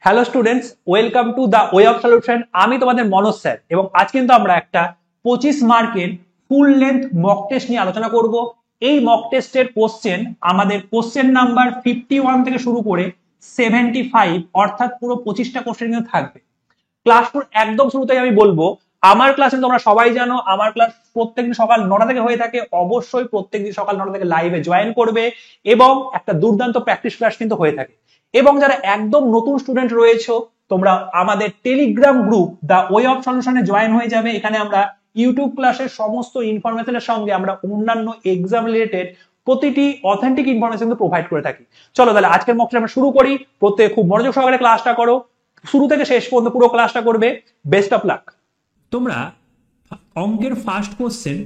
Hello students, welcome to the way of solution. আমি তোমাদের Manoj sir এবং আজ কিন্তু আমরা একটা 25 মার্কের ফুল লেন্থ মক টেস্ট নিয়ে আলোচনা করব। এই মক টেস্টের কোশ্চেন আমাদের কোশ্চেন নাম্বার 51 থেকে শুরু করে 75, অর্থাৎ পুরো 25টা কোশ্চেন কিন্তু থাকবে। ক্লাসপুর একদম শুরুতেই আমি বলবো, আমার ক্লাসে তোমরা সবাই জানো আমার ক্লাস প্রত্যেকদিন সকাল 9টা থেকে হয়ে থাকে। অবশ্যই প্রত্যেকদিন সকাল 9টা থেকে লাইভে জয়েন করবে এবং একটা দুর্দান্ত প্র্যাকটিস ক্লাস কিন্তু হয়ে থাকে। এবং যারা একদম নতুন স্টুডেন্ট রয়েছে, তোমরা আমাদের Telegram group the way of সলিউশনে জয়েন হয়ে যাবে। এখানে আমরা ইউটিউব ক্লাসের সমস্ত ইনফরমেশনের সঙ্গে আমরা অন্যান্য এক্সাম রিলেটেড প্রতিটি অথেন্টিক ইনফরমেশন কিন্তু প্রোভাইড করে থাকি। চলো তাহলে আজকের মক টেস্ট আমরা শুরু করি। প্রত্যেকে খুব মনোযোগ সহকারে ক্লাসটা করো, শুরু থেকে শেষ পর্যন্ত পুরো ক্লাসটা করবে। Best of lakh. তোমরা অঙ্কের ফার্স্ট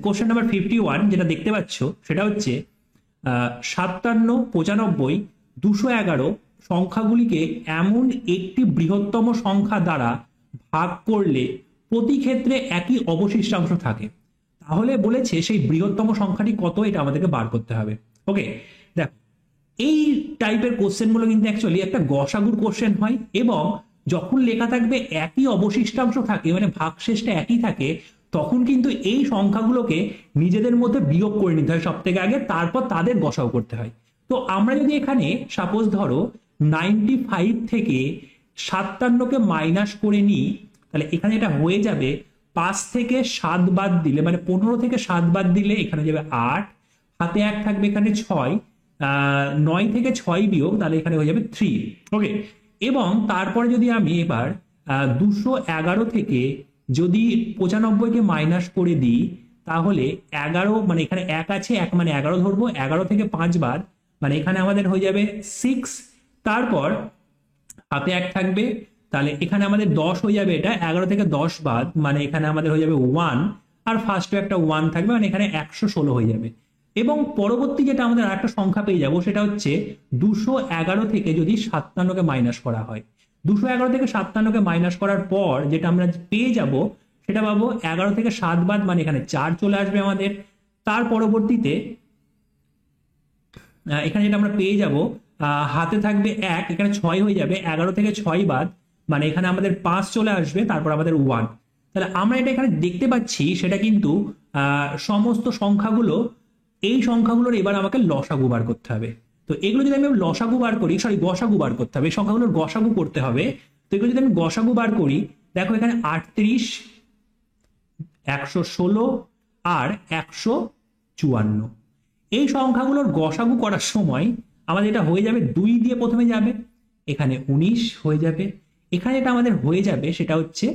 কোশ্চেন নাম্বার 51 যেটা দেখতে পাচ্ছ সেটা হচ্ছে 57, 95, 211 সংখ্যাগুলিকে এমন একটি বৃহত্তম সংখ্যা দ্বারা ভাগ করলে প্রতি ক্ষেত্রে একই অবশিষ্টাংশ থাকে। তাহলে বলেছে সেই বৃহত্তম সংখ্যাটি কত, এটা আমাদেরকে বার করতে হবে। ওকে, দেখো এই টাইপের কোশ্চেনগুলো কিন্তু অ্যাকচুয়ালি একটা গসাগুর কোশ্চেন হয়, এবং যখন লেখা থাকবে একই অবশিষ্টাংশ থাকে মানে ভাগশেষটা একই থাকে, তখন কিন্তু এই সংখ্যাগুলোকে নিজেদের মধ্যে বিয়োগ করে নিতে হয় সব থেকে আগে, তারপর তাদের গসাও করতে হয়। তো আমরা যদি এখানে সাপোজ ধরো 95 থেকে 57কে মাইনাস করে নিই, তাহলে এখানে এটা হয়ে যাবে 5 থেকে 7 বাদ দিলে, মানে 15 থেকে 7 বাদ দিলে এখানে যাবে 8, হাতে 1 থাকবে, এখানে 6, 9 থেকে 6 বিয়োগ তাহলে এখানে হয়ে যাবে 3। ওকে, এবং তারপরে যদি আমি এবার 211 থেকে যদি 95কে মাইনাস করে দিই, তাহলে 11 মানে এখানে 1 আছে, 1 মানে 11 ধরবো, 11 থেকে 5 বাদ মানে এখানে আমাদের হয়ে যাবে 6, তারপর হাতে 1 থাকবে, তাহলে এখানে আমাদের 10 হয়ে যাবে। এটা 11 থেকে 10 বাদ মানে এখানে আমাদের হয়ে যাবে 1, আর ফার্স্টে একটা 1 থাকবে, মানে এখানে 116 হয়ে যাবে। এবং পরবর্তী যেটা আমাদের আরেকটা সংখ্যা পেয়ে যাব সেটা হচ্ছে 211 থেকে যদি 57কে মাইনাস করা হয়। 211 থেকে 57কে মাইনাস করার পর যেটা আমরা পেয়ে যাব সেটা পাবো 11 থেকে 7 বাদ মানে এখানে 4 চলে আসবে আমাদের। তার পরবর্তীতে এখানে যেটা আমরা পেয়ে যাব, হাতে থাকবে 1, এখানে 6 হয়ে যাবে, 11 থেকে 6 বাদ মানে এখানে আমাদের 5 চলে আসবে, তারপর আমাদের 1। তাহলে আমরা এটা এখানে দেখতে পাচ্ছি সেটা কিন্তু সমস্ত সংখ্যাগুলো, এই সংখ্যাগুলোর এবার আমাকে লসাগু বার করতে হবে। তো এগুলো যদি আমি লসাগু বার করি, সরি গসাগু বার করতে হবে, এই সংখ্যাগুলোর গসাগু করতে হবে। তো এগুলো যদি আমি গসাগু বার করি, দেখো এখানে 38, 116 আর 154, এই সংখ্যাগুলোর গসাগু করার সময় আমাদের এটা হয়ে যাবে 2 দিয়ে প্রথমে যাবে, এখানে 19 হয়ে যাবে, এখানে এটা আমাদের হয়ে যাবে সেটা হচ্ছে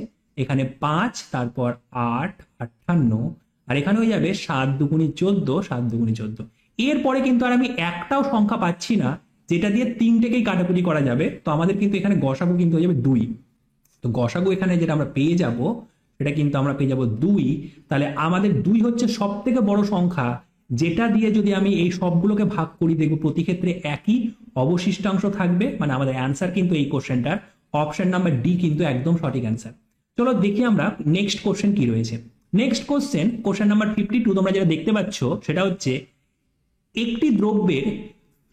এখানে 5, তারপর 8, 58, আর এখানে হয়ে যাবে 7 দুগুণি 14, 7 দুগুণি 14। এরপরে কিন্তু আর আমি একটাও সংখ্যা পাচ্ছি না যেটা দিয়ে 3টেকেই কাটাকুটি করা যাবে। তো আমাদের কিন্তু এখানে গসাগু কিন্তু হয়ে যাবে 2। তো গসাগু এখানে যেটা আমরা পেয়ে যাব সেটা কিন্তু আমরা পেয়ে যাব 2। তাহলে আমাদের 2 হচ্ছে সব থেকে বড় সংখ্যা, যেটা দিয়ে যদি আমি এই সবগুলোকে ভাগ করি দেখবো প্রতি ক্ষেত্রে একই অবশিষ্টাংশ থাকবে। মানে আমাদের অ্যান্সার কিন্তু এই কোশ্চেনটার অপশন নাম্বার ডি কিন্তু একদম সঠিক অ্যান্সার। চলো দেখি আমরা নেক্সট কোশ্চেন কি রয়েছে। নেক্সট কোশ্চেন নাম্বার 52 তোমরা যেটা দেখতে পাচ্ছ সেটা হচ্ছে একটি দ্রব্যের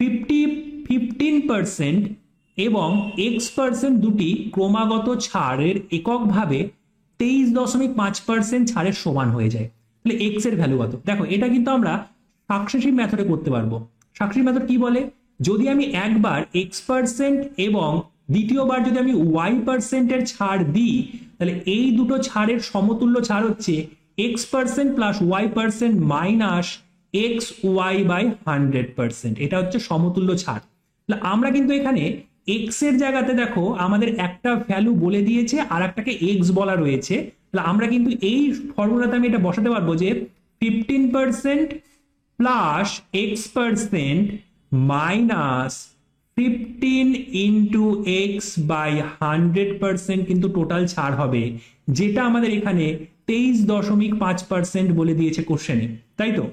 15% এবং X% দুটি ক্রমাগত ছাড়ের এককভাবে 23.5% ছাড়ের সমান হয়ে যায়। তাহলে এক্স এর ভ্যালু কত? দেখো এটা কিন্তু আমরা সাকসেসিভ মেথডে করতে পারবো। সাকসেসিভ মেথড কি বলে, যদি আমি একবার X% এবং দ্বিতীয়বার যদি আমি Y% এর ছাড় দিই, তাহলে এই দুটো ছাড়ের সমতুল্য ছাড় হচ্ছে X% plus Y% minus XY/100%। এটা হচ্ছে সমতুল্য ছাড়। তাহলে আমরা কিন্তু এখানে এক্স এর জায়গাতে দেখো আমাদের একটা ভ্যালু বলে দিয়েছে আর একটাকে এক্স বলা রয়েছে। তাহলে আমরা কিন্তু এই ফর্মুলাতে আমি এটা বসাতে পারবো যে 15% plus X% minus 15 into X/100% কিন্তু টোটাল ছাড় হবে, যেটা আমাদের এখানে 23.5% বলে দিয়েছে কোশ্চেনে, তাই তো?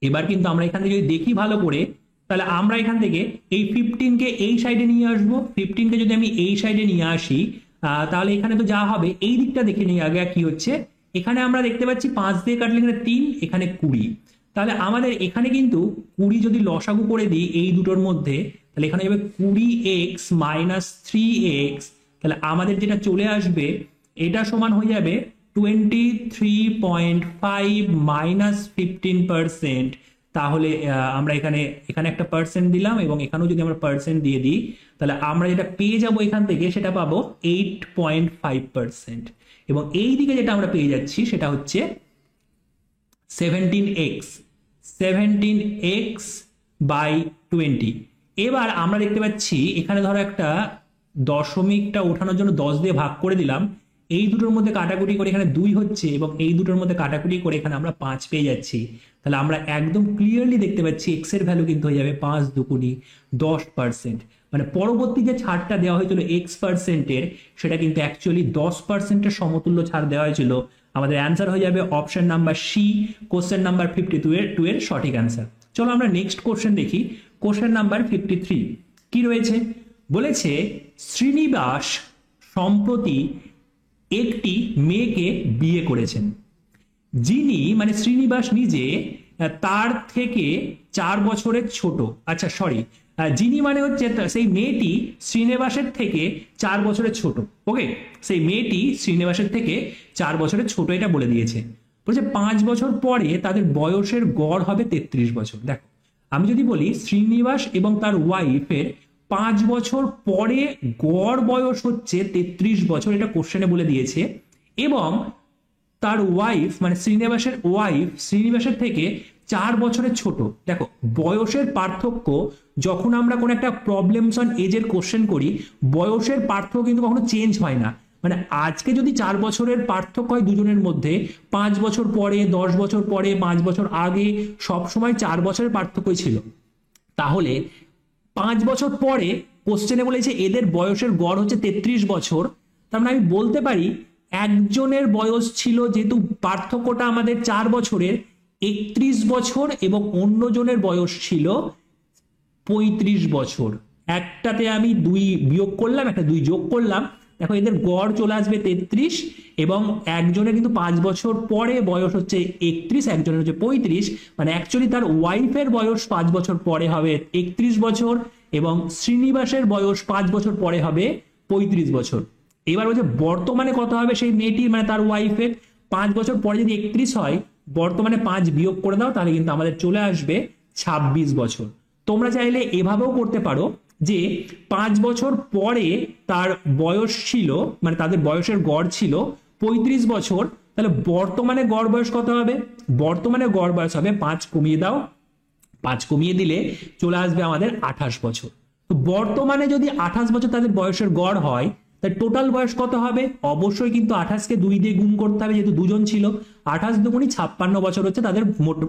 এবার কিন্তু আমরা এখান থেকে যদি দেখি ভালো করে, তাহলে আমরা এখান থেকে এই 15কে এই সাইডে নিয়ে আসবো। 15কে যদি আমি এই সাইডে নিয়ে আসি, তাহলে এখানে তো যা হবে এই দিকটা দেখে নিই আগে কি হচ্ছে। এখানে আমরা দেখতে পাচ্ছি 5 দিয়ে কাটলে এখানে 3, এখানে 20। তাহলে আমাদের এখানে কিন্তু 20 যদি লসাগু করে দিই এই দুটোর মধ্যে, তাহলে এখানে যাবে 20x মাইনাস 3x, তাহলে আমাদের যেটা চলে আসবে এটা সমান হয়ে যাবে 23.5 মাইনাস 15%। তাহলে আমরা এখানে একটা পার্সেন্ট দিলাম এবং এখানেও যদি আমরা পার্সেন্ট দিয়ে দিই, তাহলে আমরা যেটা পেয়ে যাবো এখান থেকে সেটা পাবো 8.5%। এবং এই দিকে যেটা আমরা পেয়ে যাচ্ছি সেটা হচ্ছে 17x বাই 20। এবার আমরা দেখতে পাচ্ছি এখানে ধরো একটা দশমিকটা ওঠানোর জন্য 10 দিয়ে ভাগ করে দিলাম, এই দুটোর মধ্যে কাটাকুটি করে এখানে 2 হচ্ছে এবং এই দুটোর মধ্যে কাটাকুটি করে এখানে আমরা 5 পেয়ে যাচ্ছি। তাহলে আমরা একদম ক্লিয়ারলি দেখতে পাচ্ছি এক্স এর ভ্যালু কিন্তু হয়ে যাবে 5 দুগুণি 10%। মানে পরবর্তী যে ছাড়টা দেওয়া হয়েছিল x%-এর, সেটা কিন্তু অ্যাকচুয়ালি 10%-এর সমতুল্য ছাড় দেওয়া হয়েছিল। আমাদের অ্যান্সার হয়ে যাবে option number C, question number 52 এর সঠিক অ্যান্সার। চলো আমরা নেক্সট কোশ্চেন দেখি। কোশ্চেন নাম্বার 53 কি রয়েছে, বলেছে শ্রীনিবাস সম্প্রতি একটি মেয়েকে বিয়ে করেছেন, যিনি মানে শ্রীনিবাস নিজে তার থেকে 4 বছরের ছোট। আচ্ছা সরি, যিনি মানে হচ্ছে সেই মেয়েটি শ্রীনিবাসের থেকে 4 বছরের ছোট। ওকে, সেই মেয়েটি শ্রীনিবাসের থেকে 4 বছরের ছোট, এটা বলে দিয়েছে। বলছে 5 বছর পরে তাদের বয়সের গড় হবে 33 বছর। দেখো আমি যদি বলি শ্রীনিবাস এবং তার ওয়াইফের 5 বছর পরে গড় বয়স হচ্ছে 33 বছর, এটা কোশ্চেনে বলে দিয়েছে। এবং তার ওয়াইফ মানে শ্রীনিবাসের ওয়াইফ শ্রীনিবাসের থেকে 4 বছরের ছোট। দেখো বয়সের পার্থক্য যখন আমরা কোনো একটা প্রবলেমস অন এজের কোশ্চেন করি, বয়সের পার্থক্য কিন্তু কখনো চেঞ্জ হয় না। মানে আজকে যদি 4 বছরের পার্থক্য হয় দুজনের মধ্যে, 5 বছর পরে, 10 বছর পরে, 5 বছর আগে সবসময় 4 বছরের পার্থক্যই ছিল। তাহলে 5 বছর পরে কোশ্চেনে বলেছে এদের বয়সের গড় হচ্ছে 33 বছর। তার মানে আমি বলতে পারি একজনের বয়স ছিল, যেহেতু পার্থক্যটা আমাদের 4 বছরের, 31 বছর এবং অন্যজনের বয়স ছিল 35 বছর। একটাতে আমি 2 বিয়োগ করলাম, একটা 2 যোগ করলাম, দেখো এদের গড় চলে আসবে 33 এবং একজনের কিন্তু 5 বছর পরে বয়স হচ্ছে 31, একজনের হচ্ছে 35। মানে অ্যাকচুয়ালি তার ওয়াইফের বয়স 5 বছর পরে হবে 31 বছর এবং শ্রীনিবাসের বয়স 5 বছর পরে হবে 35 বছর। এবার বলছে বর্তমানে কত হবে সেই মেয়েটির মানে তার ওয়াইফের, 5 বছর পরে যদি 31 হয়, বর্তমানে 5 বিয়োগ করে দাও, তাহলে কিন্তু আমাদের চলে আসবে 26 বছর। তোমরা চাইলে এভাবেও করতে পারো যে 5 বছর পরে তার বয়স ছিল মানে তাদের বয়সের গড় ছিল 35 বছর, তাহলে বর্তমানে গড় বয়স কত হবে? বর্তমানে গড় বয়স হবে 5 কমিয়ে দাও, 5 কমিয়ে দিলে চলে আসবে আমাদের 28 বছর। তো বর্তমানে যদি 28 বছর তাদের বয়সের গড় হয়, তাই টোটাল বয়স কত হবে? অবশ্যই কিন্তু 28কে 2 দিয়ে গুণ করতে হবে, যেহেতু দুজন ছিল। 28 দুগুণী 56 বছর হচ্ছে তাদের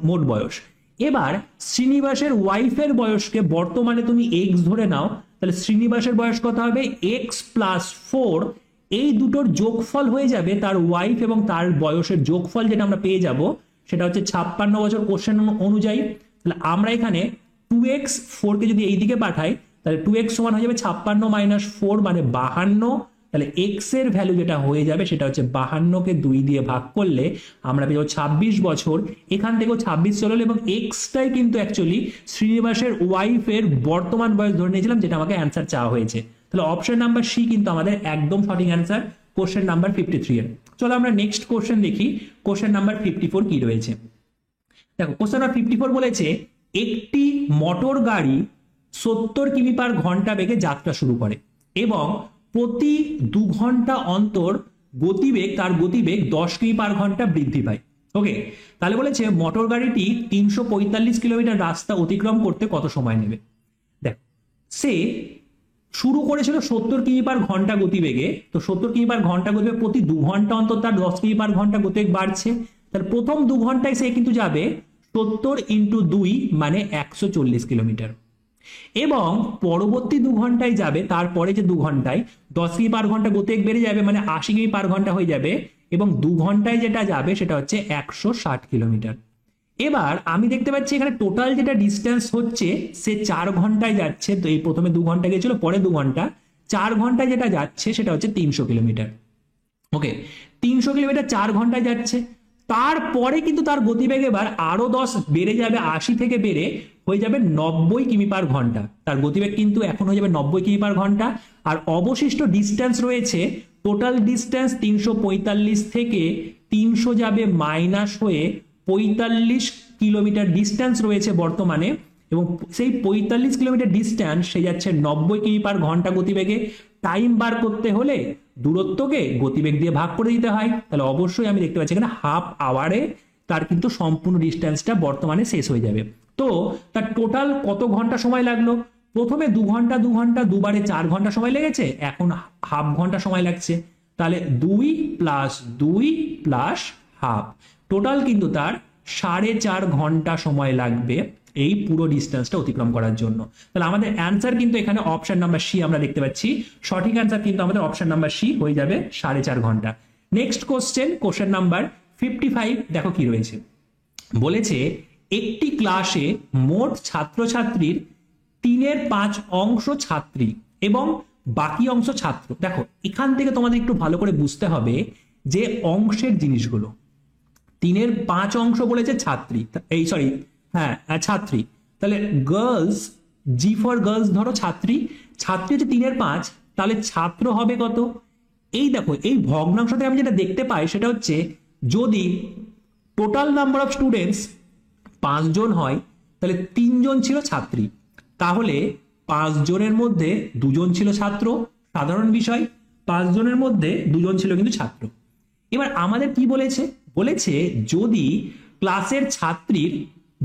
মোট বয়স। এবার শ্রীনিবাসের ওয়াইফের বয়সকে বর্তমানে তুমি এক্স ধরে নাও, তাহলে শ্রীনিবাসের বয়স কত হবে? এক্স প্লাস 4, এই দুটোর যোগফল হয়ে যাবে তার ওয়াইফ এবং তার বয়সের যোগফল, যেটা আমরা পেয়ে যাব সেটা হচ্ছে 56 বছর কোশ্চেন অনুযায়ী। তাহলে আমরা এখানে 2x 4কে যদি এইদিকে পাঠাই, তাহলে 2x সমান হয়ে যাবে 56 মাইনাস 4 মানে 52। তাহলে x এর ভ্যালু যেটা হয়ে যাবে সেটা হচ্ছে 52কে 2 দিয়ে ভাগ করলে আমরা পেয়ে যাবো 26 বছর। এখান থেকেও 26 চলে এলো এবং এক্সটাই কিন্তু অ্যাকচুয়ালি শ্রীনিবাসের ওয়াইফের বর্তমান বয়স ধরে নিয়েছিলাম, যেটা আমাকে অ্যান্সার চাওয়া হয়েছে। তাহলে অপশন নাম্বার সি কিন্তু আমাদের একদম সঠিক অ্যান্সার কোশ্চেন নাম্বার 53 এর। চলো আমরা নেক্সট কোশ্চেন দেখি, কোশ্চেন নাম্বার 54 কি রয়েছে। দেখো কোশ্চেন নাম্বার 54 বলেছে একটি মোটর গাড়ি 70 কিমি পার ঘন্টা বেগে যাত্রা শুরু করে এবং প্রতি 2 ঘন্টা অন্তর তার গতিবেগ 10 কিমি পার ঘন্টা বৃদ্ধি পায়। ওকে, তাহলে বলেছে মোটর গাড়িটি 345 কিলোমিটার রাস্তা অতিক্রম করতে কত সময় নেবে। দেখ সে শুরু করেছিল 70 কিমি পার ঘন্টা গতিবেগে, তো 70 কিমি পার ঘন্টা গতিবেগ প্রতি 2 ঘন্টা অন্তর তার 10 কিমি পার ঘন্টা গতিবেগ বাড়ছে। তাহলে প্রথম 2 ঘন্টায় সে কিন্তু যাবে 70 ইন্টু 2 মানে 140 কিলোমিটার এবং পরবর্তী 2 ঘন্টায় যাবে, তারপরে যে 2 ঘন্টায় 10 কিমি পার ঘন্টা গতিবেগ বেড়ে যাবে মানে 80 কিমি পার ঘন্টা হয়ে যাবে এবং 2 ঘন্টায় যেটা যাবে সেটা হচ্ছে 160 কিলোমিটার। এবার আমি দেখতে পাচ্ছি এখানে টোটাল যেটা ডিস্টেন্স হচ্ছে সে 4 ঘন্টায় যাচ্ছে। তো এই প্রথমে 2 ঘন্টা গেছিল, পরে 2 ঘন্টা, 4 ঘন্টায় যেটা যাচ্ছে সেটা হচ্ছে 300 কিলোমিটার। ওকে, 300 কিলোমিটার 4 ঘন্টায় যাচ্ছে। তারপরে কিন্তু তার গতিবেগ এবার আরো 10 বেড়ে যাবে, 80 থেকে বেড়ে হয়ে যাবে 90 কিমি পার ঘন্টা। তার গতিবেগ কিন্তু এখন হয়ে যাবে 90 কিমি পার ঘন্টা। আর অবশিষ্ট ডিস্টেন্স রয়েছে, টোটাল ডিস্টেন্স 345 থেকে 300 যাবে মাইনাস হয়ে 45 কিলোমিটার ডিস্টেন্স রয়েছে বর্তমানে, এবং সেই 45 কিলোমিটার ডিস্টেন্স সে যাচ্ছে 90 কিমি পার ঘন্টা গতিবেগে। টাইম বার করতে হলে দূরত্বকে গতিবেগ দিয়ে ভাগ করে দিতে হয়, তাহলে অবশ্যই আমি দেখতে পাচ্ছি এখানে হাফ আওয়ারে তার কিন্তু সম্পূর্ণ ডিস্টেন্সটা বর্তমানে শেষ হয়ে যাবে। তো তার টোটাল কত ঘন্টা সময় লাগলো? প্রথমে 2 ঘন্টা 2 ঘন্টা, দুবারে 4 ঘন্টা সময় লেগেছে, এখন হাফ ঘন্টা সময় লাগছে। তাহলে 2 + 2 + হাফ, টোটাল কিন্তু তার 4.5 ঘন্টা সময় লাগবে এই পুরো ডিস্টেন্সটা অতিক্রম করার জন্য। তাহলে আমাদের অ্যান্সার কিন্তু এখানে অপশন নাম্বার সি আমরা দেখতে পাচ্ছি। সঠিক অ্যান্সার কিন্তু আমাদের অপশন নাম্বার সি হয়ে যাবে 4.5 ঘন্টা। নেক্সট কোশ্চেন নাম্বার 55, দেখো কি রয়েছে। বলেছে একটি ক্লাসে মোট ছাত্রছাত্রীর 3/5 অংশ ছাত্রী এবং বাকি অংশ ছাত্র। দেখো এখান থেকে তোমাদের একটু ভালো করে বুঝতে হবে যে অংশের জিনিসগুলো। 3/5 অংশ বলেছে ছাত্রী, এই সরি হ্যাঁ ছাত্রী, তাহলে গার্লস, জি ফর গার্লস ধরো ছাত্রী, ছাত্রী হচ্ছে 3/5, তাহলে ছাত্র হবে কত? এই দেখো এই ভগ্নাংশতে আমি যেটা দেখতে পাই সেটা হচ্ছে যদি টোটাল নাম্বার অফ স্টুডেন্টস 5 জন হয় তাহলে 3 জন ছিল ছাত্রী, তাহলে 5 জনের মধ্যে 2 জন ছিল ছাত্র, সাধারণ বিষয়। 5 জনের মধ্যে 2 জন ছিল কিন্তু ছাত্র। এবার আমাদের কি বলেছে? বলেছে যদি ক্লাসের ছাত্রীর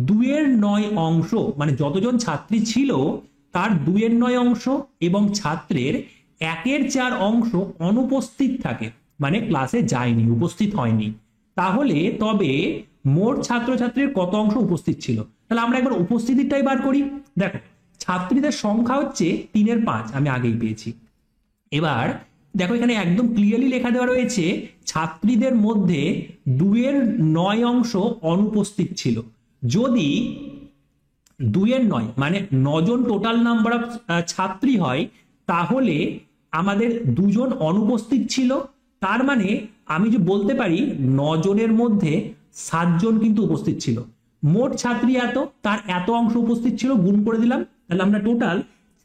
2/9 অংশ, মানে যতজন ছাত্রী ছিল তার 2/9 অংশ এবং ছাত্রের 1/4 অংশ অনুপস্থিত থাকে, মানে ক্লাসে যায়নি, উপস্থিত হয়নি, তাহলে তবে মোট ছাত্রছাত্রীর কত অংশ উপস্থিত ছিল? তাহলে আমরা একবার উপস্থিতিটাই বার করি। দেখো ছাত্রীদের সংখ্যা হচ্ছে 3/5, আমি আগেই পেয়েছি। এবার দেখো এখানে একদম ক্লিয়ারলি লেখা দেওয়া রয়েছে ছাত্রীদের মধ্যে 2/9 অংশ অনুপস্থিত ছিল। যদি 2/9 মানে 9 জন টোটাল নাম্বার অফ ছাত্রী হয়, তাহলে আমাদের 2 জন অনুপস্থিত ছিল, তার মানে আমি যে বলতে পারি 9 জনের মধ্যে 7 জন কিন্তু উপস্থিত ছিল। মোট ছাত্রী এত, তার এত অংশ উপস্থিত ছিল, গুণ করে দিলাম, তাহলে আমরা টোটাল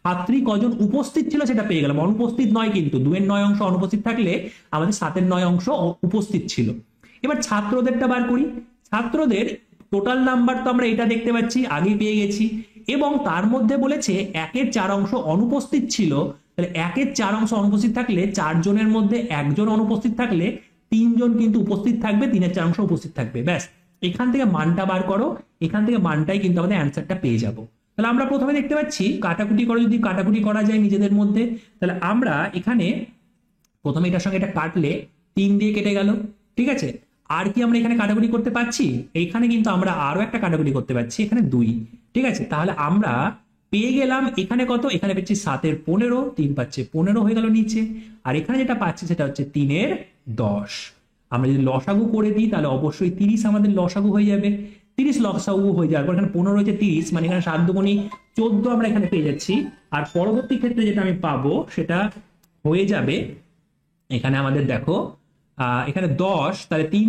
ছাত্রী কজন উপস্থিত ছিল সেটা পেয়ে গেলাম। অনুপস্থিত নয়, কিন্তু 2/9 অংশ অনুপস্থিত থাকলে আমাদের 7/9 অংশ উপস্থিত ছিল। এবার ছাত্রদেরটা বার করি। ছাত্রদের টোটাল নাম্বার তো আমরা এটা দেখতে পাচ্ছি, আগেই পেয়ে গেছি, এবং তার মধ্যে বলেছে 1/4 অংশ অনুপস্থিত ছিল, তাহলে 1/4 অংশ অনুপস্থিত থাকলে 4 জনের মধ্যে 1 জন অনুপস্থিত থাকলে 3 জন কিন্তু উপস্থিত থাকবে, 3/4 অংশ উপস্থিত থাকবে। ব্যাস, এখান থেকে মানটা বার করো, এখান থেকে মানটাই কিন্তু আমাদের অ্যান্সারটা পেয়ে যাবো। তাহলে আমরা প্রথমে দেখতে পাচ্ছি কাটাকুটি করে, যদি কাটাকুটি করা যায় নিজেদের মধ্যে, তাহলে আমরা এখানে প্রথমে এটার সঙ্গে এটা কাটলে 3 দিয়ে কেটে গেল, ঠিক আছে। আর কি আমরা এখানে কাটাকুটি করতে পারছি? এইখানে কিন্তু আমরা আরো একটা কাটাকুটি করতে পারছি, এখানে 2, ঠিক আছে। তাহলে আমরা পেয়ে গেলাম এখানে কত? এখানে পাচ্ছি 7 × 15, 3 পাচ্ছে 15 হয়ে গেল নিচে, আর এখানে যেটা পাচ্ছি সেটা হচ্ছে 3/10। আমরা যদি লসাগু করে দিই তাহলে অবশ্যই 30 আমাদের লসাগু হয়ে যাবে। 30 লসাগু হয়ে যাওয়ার পর এখানে 15 রয়েছে 30, মানে এখানে 7 দুগুণী 14 আমরা এখানে পেয়ে যাচ্ছি। আর পরবর্তী ক্ষেত্রে যেটা আমি পাবো সেটা হয়ে যাবে এখানে আমাদের দেখো এখানে 10, তাহলে 3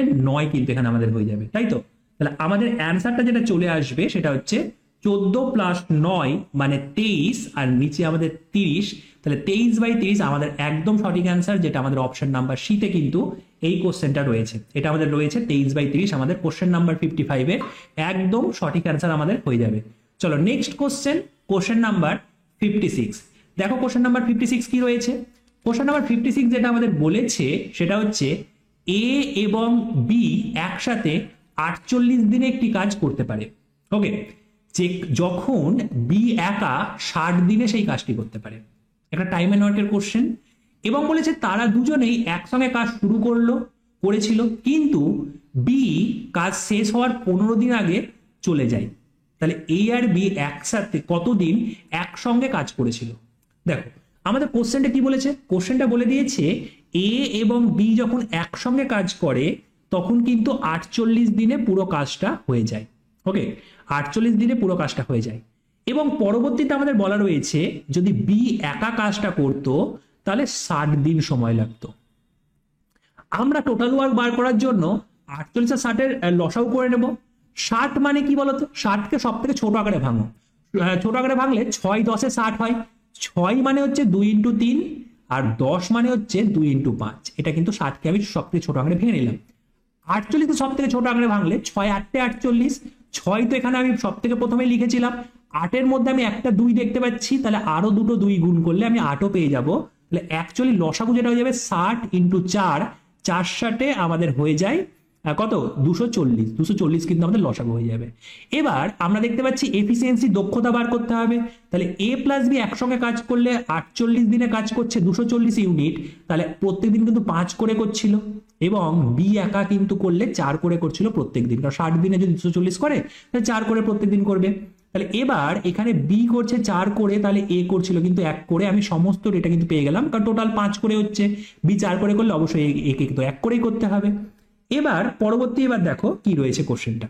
× 9 কিন্তু এখানে আমাদের হয়ে যাবে, তাই তো। তাহলে আমাদের অ্যান্সারটা যেটা চলে আসবে সেটা হচ্ছে 14 + 9 মানে 23, আর নিচে আমাদের 30, তাহলে 23/30 আমাদের একদম সঠিক অ্যান্সার, যেটা আমাদের অপশন নাম্বার সিতে কিন্তু এই কোশ্চেনটা রয়েছে। এটা আমাদের রয়েছে 23/30, আমাদের কোশ্চেন নাম্বার 55 এর একদম সঠিক অ্যান্সার আমাদের হয়ে যাবে। চলো নেক্সট কোশ্চেন নাম্বার 56। দেখো কোশ্চেন নাম্বার 56 কি রয়েছে। কোশ্চেন নাম্বার 56 যেটা আমাদের বলেছে সেটা হচ্ছে এ এবং বি একসাথে 48 দিনে একটি কাজ করতে পারে। ওকে, যে যখন বি একা 60 দিনে সেই কাজটি করতে পারে। একটা টাইম এন্ড ওয়ার্কের কোশ্চেন, এবং বলেছে তারা দুজনেই একসঙ্গে কাজ শুরু করেছিল, কিন্তু বি কাজ শেষ হওয়ার 15 দিন আগে চলে যায়। তাহলে এ আর বি একসাথে কতদিন একসঙ্গে কাজ করেছিল? দেখো আমাদের কোশ্চেনটা কি বলেছে, কোশ্চেনটা বলে দিয়েছে এ এবং বি যখন একসঙ্গে কাজ করে তখন কিন্তু 48 দিনে পুরো কাজটা হয়ে যায়। ওকে, 48 দিনে পুরো কাজটা হয়ে যায়, এবং পরবর্তীতে আমাদের বলা রয়েছে যদি বি একা কাজটা করতো তাহলে 60 দিন সময় লাগতো। আমরা টোটাল ওয়ার্ক বার করার জন্য 48 আর 60 এর লসাগু করে নেব। 60 মানে কি বলতো, 60কে সব থেকে ছোট আকারে ভাঙো। ছোট আকারে ভাঙলে 6 10 60 হয়। 6 মানে হচ্ছে 2 ইন্টু 3, আর 10 মানে হচ্ছে 2 ইন্টু 5। এটা কিন্তু 60কে আমি সব থেকে ছোট আকারে ভেঙে নিলাম। 48 তো সব থেকে ছোট আকারে ভাঙলে 6 8 48, 6 তো এখানে আমি সব থেকে প্রথমে লিখেছিলাম। 8-এর মধ্যে আমি একটা 2 দেখতে পাচ্ছি, তাহলে আরো দুটো 2 গুণ করলে আমি 8ও পেয়ে যাব। তাহলে অ্যাকচুয়ালি লসাগু যেটা হয়ে যাবে 60 ইন্টু 4, 4 60 আমাদের হয়ে যায় কত, 240। 240 কিন্তু আমাদের লসাগু হয়ে যাবে। এবার আমরা দেখতে পাচ্ছি এফিসিয়েন্সি, দক্ষতা বার করতে হবে। তাহলে এ প্লাস বি একসঙ্গে কাজ করলে 48 দিনে কাজ করছে 240 ইউনিট, তাহলে প্রত্যেকদিন কিন্তু 5 করে করছিল, এবং বি একা কিন্তু করলে 4 করে করছিল প্রত্যেক দিন, কারণ 60 দিনে যদি 240 করে তাহলে 4 করে প্রত্যেক দিন করবে। তাহলে এবার এখানে বি করছে 4 করে, তাহলে এ করছিল কিন্তু 1 করে। আমি সমস্ত এটা কিন্তু পেয়ে গেলাম, কারণ টোটাল 5 করে হচ্ছে, বি 4 করে করলে অবশ্যই একে কিন্তু 1 করেই করতে হবে। এবার পরবর্তী, এবার দেখো কি রয়েছে কোশ্চেনটা।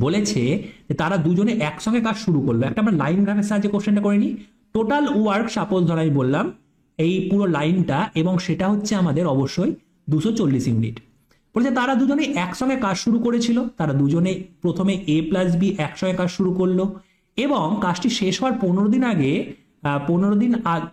বলেছে যে তারা দুজনে একসঙ্গে কাজ শুরু করলো। একটা আমরা লাইন গ্রাফের সাহায্যে কোশ্চেনটা করে নিই। টোটাল ওয়ার্ক সাপোজ ধর আমি বললাম এই পুরো লাইনটা, এবং সেটা হচ্ছে আমাদের অবশ্যই 240 ইউনিট। বলছে তারা দুজনে একসঙ্গে কাজ শুরু করেছিল, তারা দুজনে প্রথমে এ প্লাস বি একসঙ্গে কাজ শুরু করলো, এবং কাজটি শেষ হওয়ার 15 দিন আগে,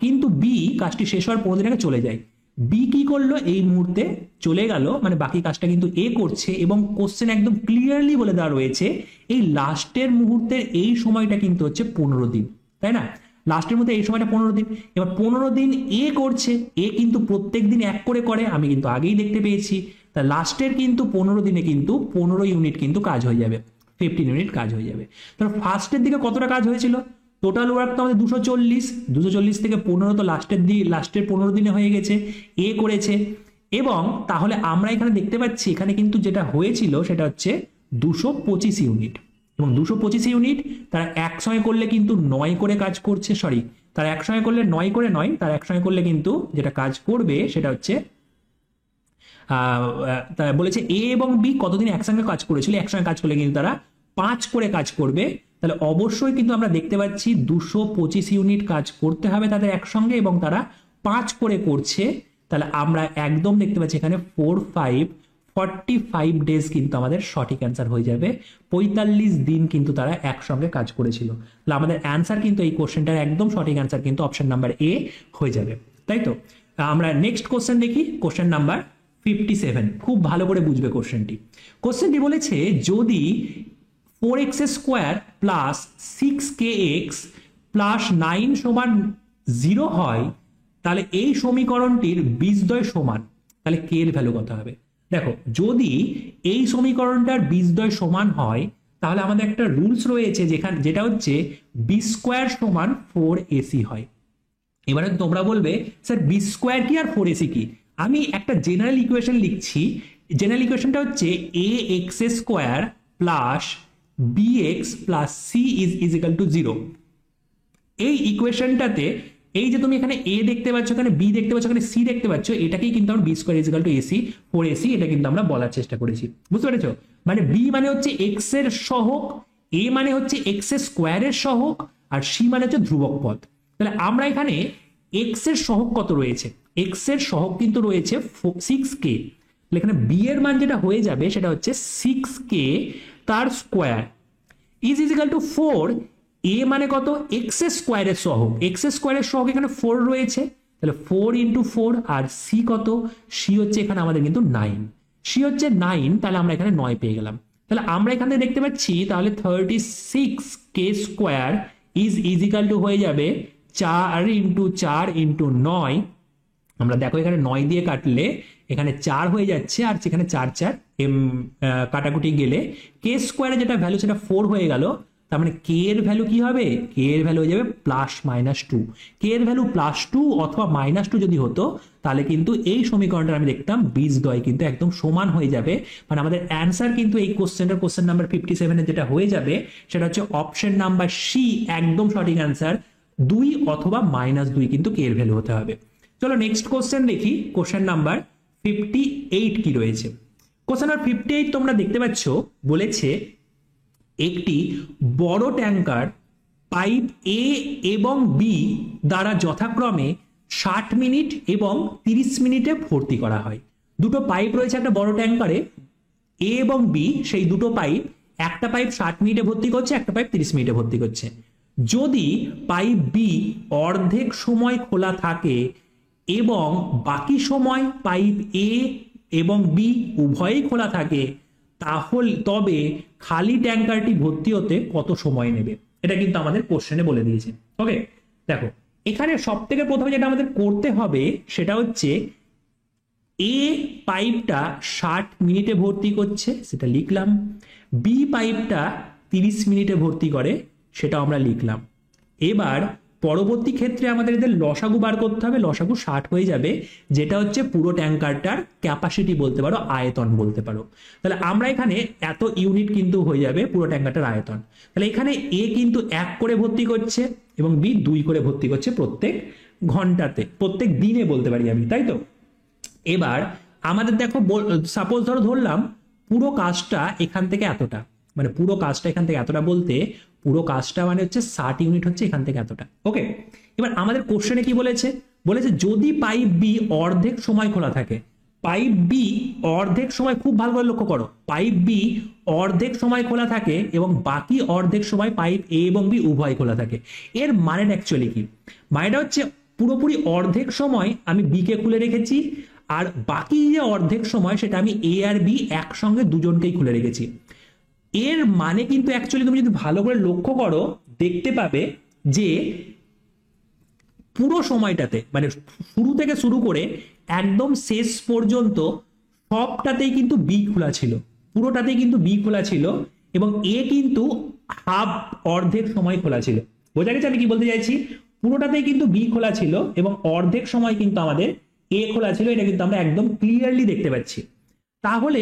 কিন্তু বি কাজটি শেষ হওয়ার 15 দিন আগে চলে যায়। বি কি করলো, এই মুহূর্তে চলে গেল, মানে বাকি কাজটা কিন্তু এ করছে, এবং কোশ্চেন একদম ক্লিয়ারলি বলে দেওয়া রয়েছে এই লাস্টের মুহূর্তের এই সময়টা কিন্তু হচ্ছে 15 দিন, তাই না? লাস্টের মধ্যে এই সময়টা 15 দিন। এবার 15 দিন এ করছে, এ কিন্তু প্রত্যেক দিন 1 করে করে, আমি কিন্তু আগেই দেখতে পেয়েছি। তা লাস্টের কিন্তু 15 দিনে কিন্তু 15 ইউনিট কিন্তু কাজ হয়ে যাবে, 15 ইউনিট কাজ হয়ে যাবে। তাহলে ফার্স্টের দিকে কতটা কাজ হয়েছিল, টোটাল ওয়ার্ক তো আমাদের 240 থেকে 15 তো লাস্টের 15 দিনে হয়ে গেছে, এ করেছে। এবং তাহলে আমরা এখানে দেখতে পাচ্ছি এখানে কিন্তু যেটা হয়েছিল সেটা হচ্ছে 225 ইউনিট, এবং 225 ইউনিট তারা একসঙ্গে করলে কিন্তু 9 করে কাজ করছে, সরি তারা একসঙ্গে করলে 9 করে নয়, তারা একসঙ্গে করলে কিন্তু যেটা কাজ করবে সেটা হচ্ছে বলেছে এ এবং বি কতদিন একসঙ্গে কাজ করেছিল, একসঙ্গে কাজ করলে কিন্তু তারা 5 করে কাজ করবে। তাহলে অবশ্যই কিন্তু আমরা দেখতে পাচ্ছি 225 ইউনিট কাজ করতে হবে তাদের একসঙ্গে, এবং তারা 5 করে করছে। তাহলে আমরা একদম দেখতে পাচ্ছি এখানে 45 ডেজ কিন্তু আমাদের সঠিক অ্যান্সার হয়ে যাবে। 45 দিন কিন্তু তারা একসঙ্গে কাজ করেছিল। তাহলে আমাদের অ্যান্সার কিন্তু এই কোশ্চেনটার একদম সঠিক অ্যান্সার কিন্তু অপশন নাম্বার এ হয়ে যাবে, তাই তো? আমরা নেক্সট কোশ্চেন দেখি, কোশ্চেন নাম্বার 57। খুব ভালো করে বুঝবে কোশ্চেনটি। কোশ্চেনটি বলেছে যদি 4x square plus 6kx plus 9 সমান 0 হয়, তাহলে এই সমীকরণটির বীজদ্বয় সমান, তাহলে কে এর ভ্যালু কত হবে? দেখো, যদি এই সমীকরণটার বীজদ্বয় সমান হয়, তাহলে আমাদের একটা রুলস রয়েছে যেটা হচ্ছে বি স্কোয়ার সমান 4ac হয়। এবারে তোমরা বলবে স্যার বি স্কোয়ার কি আর 4ac কি? আমি একটা জেনারেল ইকুয়েশন লিখছি। জেনারেল ইকুয়েশনটা হচ্ছে ax square plus bx plus c is equal to 0। এই ইকুয়েশনটাতে এই যে তুমি এখানে a দেখতে পাচ্ছ, এখানে b দেখতে পাচ্ছ, এখানে c দেখতে পাচ্ছ, এটাকেই কিন্তু আমরা b square is equal to ac 4ac এটা কিন্তু আমরা বলার চেষ্টা করেছি, বুঝতে পেরেছো? মানে b মানে হচ্ছে x এর সহগ, a মানে হচ্ছে x এর স্কোয়ারের সহগ, আর c মানে হচ্ছে ধ্রুবক পদ। তাহলে আমরা এখানে x এর সহগ কত রয়েছে, x এর সহগ কিন্তু রয়েছে 6k। এখানে b এর মান যেটা হয়ে যাবে সেটা হচ্ছে 6k তার square is equal to 4। a মানে কত, x এর স্কোয়ারের সহগ, x এর স্কোয়ারের সহগ এখানে 4 রয়েছে, তাহলে 4 ইন্টু 4। আর c কত, c হচ্ছে এখানে আমাদের কিন্তু 9, c হচ্ছে 9, তাহলে আমরা এখানে 9 পেয়ে গেলাম। তাহলে আমরা এখানে দেখতে পাচ্ছি তাহলে 36k square is equal to হয়ে যাবে 4 ইন্টু 4 ইন্টু 9। আমরা দেখো এখানে 9 দিয়ে কাটলে এখানে 4 হয়ে যাচ্ছে, আর সেখানে 4 4 কাটাকুটি গেলে কে স্কোয়ারে যেটা ভ্যালু সেটা 4 হয়ে গেল। তার মানে কে এর ভ্যালু কি হবে, কে এর ভ্যালু হয়ে যাবে +-2। কে এর ভ্যালু +2 অথবা -2 যদি হতো, তাহলে কিন্তু এই সমীকরণটা আমি দেখতাম বীজদ্বয় কিন্তু একদম সমান হয়ে যাবে। মানে আমাদের অ্যান্সার কিন্তু এই কোশ্চেনটার কোশ্চেন নাম্বার 57 এ যেটা হয়ে যাবে সেটা হচ্ছে অপশন নাম্বার সি, একদম সঠিক অ্যান্সার। 2 অথবা -2 কিন্তু কে এর ভ্যালু হতে হবে। চলো নেক্সট কোশ্চেন দেখি, কোশ্চেন নাম্বার 58 কি রয়েছে। কোশ্চেন নাম্বার 58 তোমরা দেখতে পাচ্ছ, বলেছে একটি বড় ট্যাঙ্কার পাইপ এ এবং বি দ্বারা যথাক্রমে 60 মিনিট এবং 30 মিনিটে ভর্তি করা হয়। দুটো পাইপ রয়েছে একটা বড় ট্যাঙ্কারে, এ এবং বি, সেই দুটো পাইপ একটা পাইপ 60 মিনিটে ভর্তি করছে, একটা পাইপ 30 মিনিটে ভর্তি করছে। যদি পাইপ বি অর্ধেক সময় খোলা থাকে এবং বাকি সময় পাইপ এ এবং বি উভয়ই খোলা থাকে, তাহলে তবে খালি ট্যাঙ্কারটি ভর্তি হতে কত সময় নেবে? এটা কিন্তু আমাদের কোশ্চেনে বলে দিয়েছে। ওকে, দেখো এখানে সব থেকে প্রথমে যেটা আমাদের করতে হবে সেটা হচ্ছে এ পাইপটা 60 মিনিটে ভর্তি করছে, সেটা লিখলাম। বি পাইপটা 30 মিনিটে ভর্তি করে, সেটা আমরা লিখলাম। এবার পরবর্তী ক্ষেত্রে আমাদের এদের লসাগু বার করতে হবে। লসাগু 60 হয়ে যাবে, যেটা হচ্ছে পুরো ট্যাঙ্কারটার ক্যাপাসিটি বলতে পারো, আয়তন বলতে পারো। তাহলে আমরা এখানে এত ইউনিট কিন্তু হয়ে যাবে পুরো ট্যাঙ্কারটার আয়তন। তাহলে এখানে এ কিন্তু 1 করে ভর্তি করছে এবং বি 2 করে ভর্তি করছে প্রত্যেক ঘন্টাতে, প্রত্যেক দিনে বলতে পারি আমি, তাই তো? এবার আমাদের দেখো, সাপোজ ধরলাম পুরো কাজটা এখান থেকে এতটা, মানে পুরো কাজটা এখান থেকে এতটা বলতে পুরো কাজটা মানে হচ্ছে 60 ইউনিট হচ্ছে এখান থেকে এতটা। ওকে, এবার আমাদের কোশ্চেনে কি বলেছে? বলেছে যদি পাইপ বি অর্ধেক সময় খোলা থাকে, পাইপ বি অর্ধেক সময়, খুব ভালো করে লক্ষ্য করো, পাইপ বি অর্ধেক সময় খোলা থাকে এবং বাকি অর্ধেক সময় পাইপ এ এবং বি উভয় খোলা থাকে। এর মানেটা অ্যাকচুয়ালি কি? মানেটা হচ্ছে পুরোপুরি অর্ধেক সময় আমি বি কে খুলে রেখেছি, আর বাকি যে অর্ধেক সময় সেটা আমি এ আর বি একসঙ্গে দুজনকেই খুলে রেখেছি। এর মানে কিন্তু অ্যাকচুয়ালি তুমি যদি ভালো করে লক্ষ্য করো দেখতে পাবে যে পুরো সময়টাতে, মানে শুরু থেকে শুরু করে একদম শেষ পর্যন্ত সবটাতেই কিন্তু বি খোলা ছিল, পুরোটাতেই কিন্তু বি খোলা ছিল এবং এ কিন্তু হাফ, অর্ধেক সময় খোলা ছিল। বোঝা গেছে আমি কি বলতে চাইছি? পুরোটাতেই কিন্তু বি খোলা ছিল এবং অর্ধেক সময় কিন্তু আমাদের এ খোলা ছিল, এটা কিন্তু আমরা একদম ক্লিয়ারলি দেখতে পাচ্ছি। তাহলে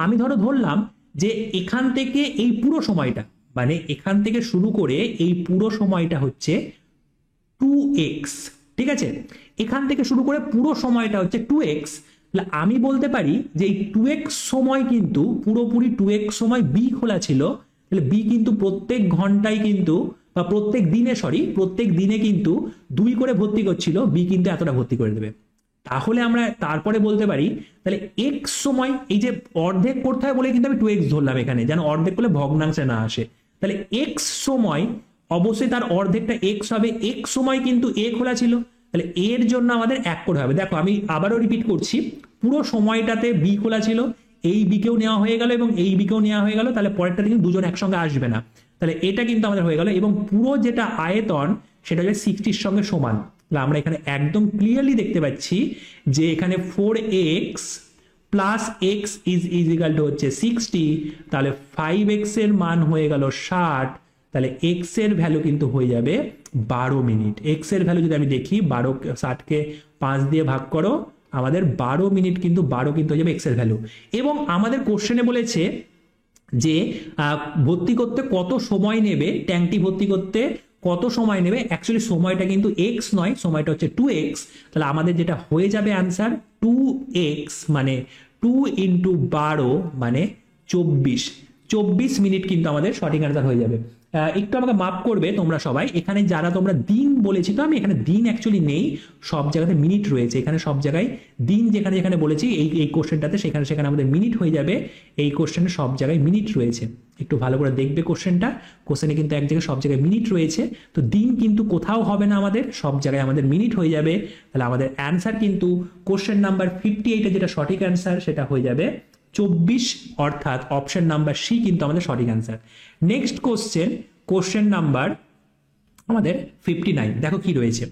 আমি ধরলাম যে এখান থেকে এই পুরো সময়টা, মানে এখান থেকে শুরু করে এই পুরো সময়টা হচ্ছে 2x, ঠিক আছে? এখান থেকে শুরু করে পুরো সময়টা হচ্ছে 2x। তাহলে আমি বলতে পারি যে এই 2x সময় কিন্তু পুরোপুরি 2x সময় বি খোলা ছিল। তাহলে বি কিন্তু প্রত্যেক ঘন্টায় কিন্তু, বা প্রত্যেক দিনে কিন্তু 2 করে ভর্তি করছিল, বি কিন্তু এতটা ভর্তি করে দেবে। তাহলে আমরা তারপরে বলতে পারি তাহলে এক্স সময়, এই যে অর্ধেক করতে হয় বলে কিন্তু আমি 2x ধরলাম এখানে, যেন অর্ধেক করলে ভগ্নাংশে না আসে। তাহলে এক্স সময় অবশ্যই তার অর্ধেকটা এক্স হবে, এক্স সময় কিন্তু এ খোলা ছিল, তাহলে এর জন্য আমাদের 1 করে হবে। দেখো আমি আবারও রিপিট করছি, পুরো সময়টাতে বি খোলা ছিল, এই বিকেও নেওয়া হয়ে গেল এবং এই বিকেও নেওয়া হয়ে গেল, তাহলে পরেরটাতে কিন্তু দুজন একসঙ্গে আসবে না, তাহলে এটা কিন্তু আমাদের হয়ে গেল। এবং পুরো যেটা আয়তন সেটা হচ্ছে 60-র সঙ্গে সমান। তাহলে আমরা এখানে একদম ক্লিয়ারলি দেখতে পাচ্ছি যে এখানে 4x plus X is equal to হচ্ছে 60, তাহলে 5x এর মান হয়ে গেল 60, তাহলে এক্স এর ভ্যালু কিন্তু হয়ে যাবে 12 মিনিট। এক্স এর ভ্যালু যদি আমি দেখি 12, 60কে 5 দিয়ে ভাগ করো, আমাদের 12 মিনিট কিন্তু 12 কিন্তু হয়ে যাবে এক্স এর ভ্যালু। এবং আমাদের কোশ্চেনে বলেছে যে ভর্তি করতে কত সময় নেবে, ট্যাঙ্কটি ভর্তি করতে কত সময় নেবে। অ্যাকচুয়ালি সময়টা কিন্তু এক্স নয়, সময়টা হচ্ছে 2x। তাহলে আমাদের যেটা হয়ে যাবে অ্যান্সার 2x, মানে 2 × 12 মানে 24 মিনিট কিন্তু আমাদের সঠিক অ্যান্সার হয়ে যাবে। একটু আমাকে মাফ করবে তোমরা সবাই, এখানে যারা তোমরা দিন বলেছি, তো আমি এখানে দিন অ্যাকচুয়ালি নেই, সব জায়গাতে মিনিট রয়েছে। এখানে সব জায়গায় দিন যেখানে যেখানে বলেছি এই কোশ্চেনটাতে, সেখানে সেখানে আমাদের মিনিট হয়ে যাবে। এই কোশ্চেনে সব জায়গায় মিনিট রয়েছে, একটু ভালো করে দেখবে কোশ্চেনে কিন্তু এক জায়গায় সব জায়গায় মিনিট রয়েছে, তো দিন কিন্তু কোথাও হবে না, আমাদের সব জায়গায় আমাদের মিনিট হয়ে যাবে। তাহলে আমাদের অ্যান্সার কিন্তু কোশ্চেন নাম্বার 58 যেটা সঠিক অ্যান্সার সেটা হয়ে যাবে 24, অর্থাৎ অপশন নাম্বার সি কিন্তু আমাদের সঠিক অ্যান্সার। নেক্সট কোশ্চেন নাম্বার আমাদের 59, দেখো কি রয়েছে।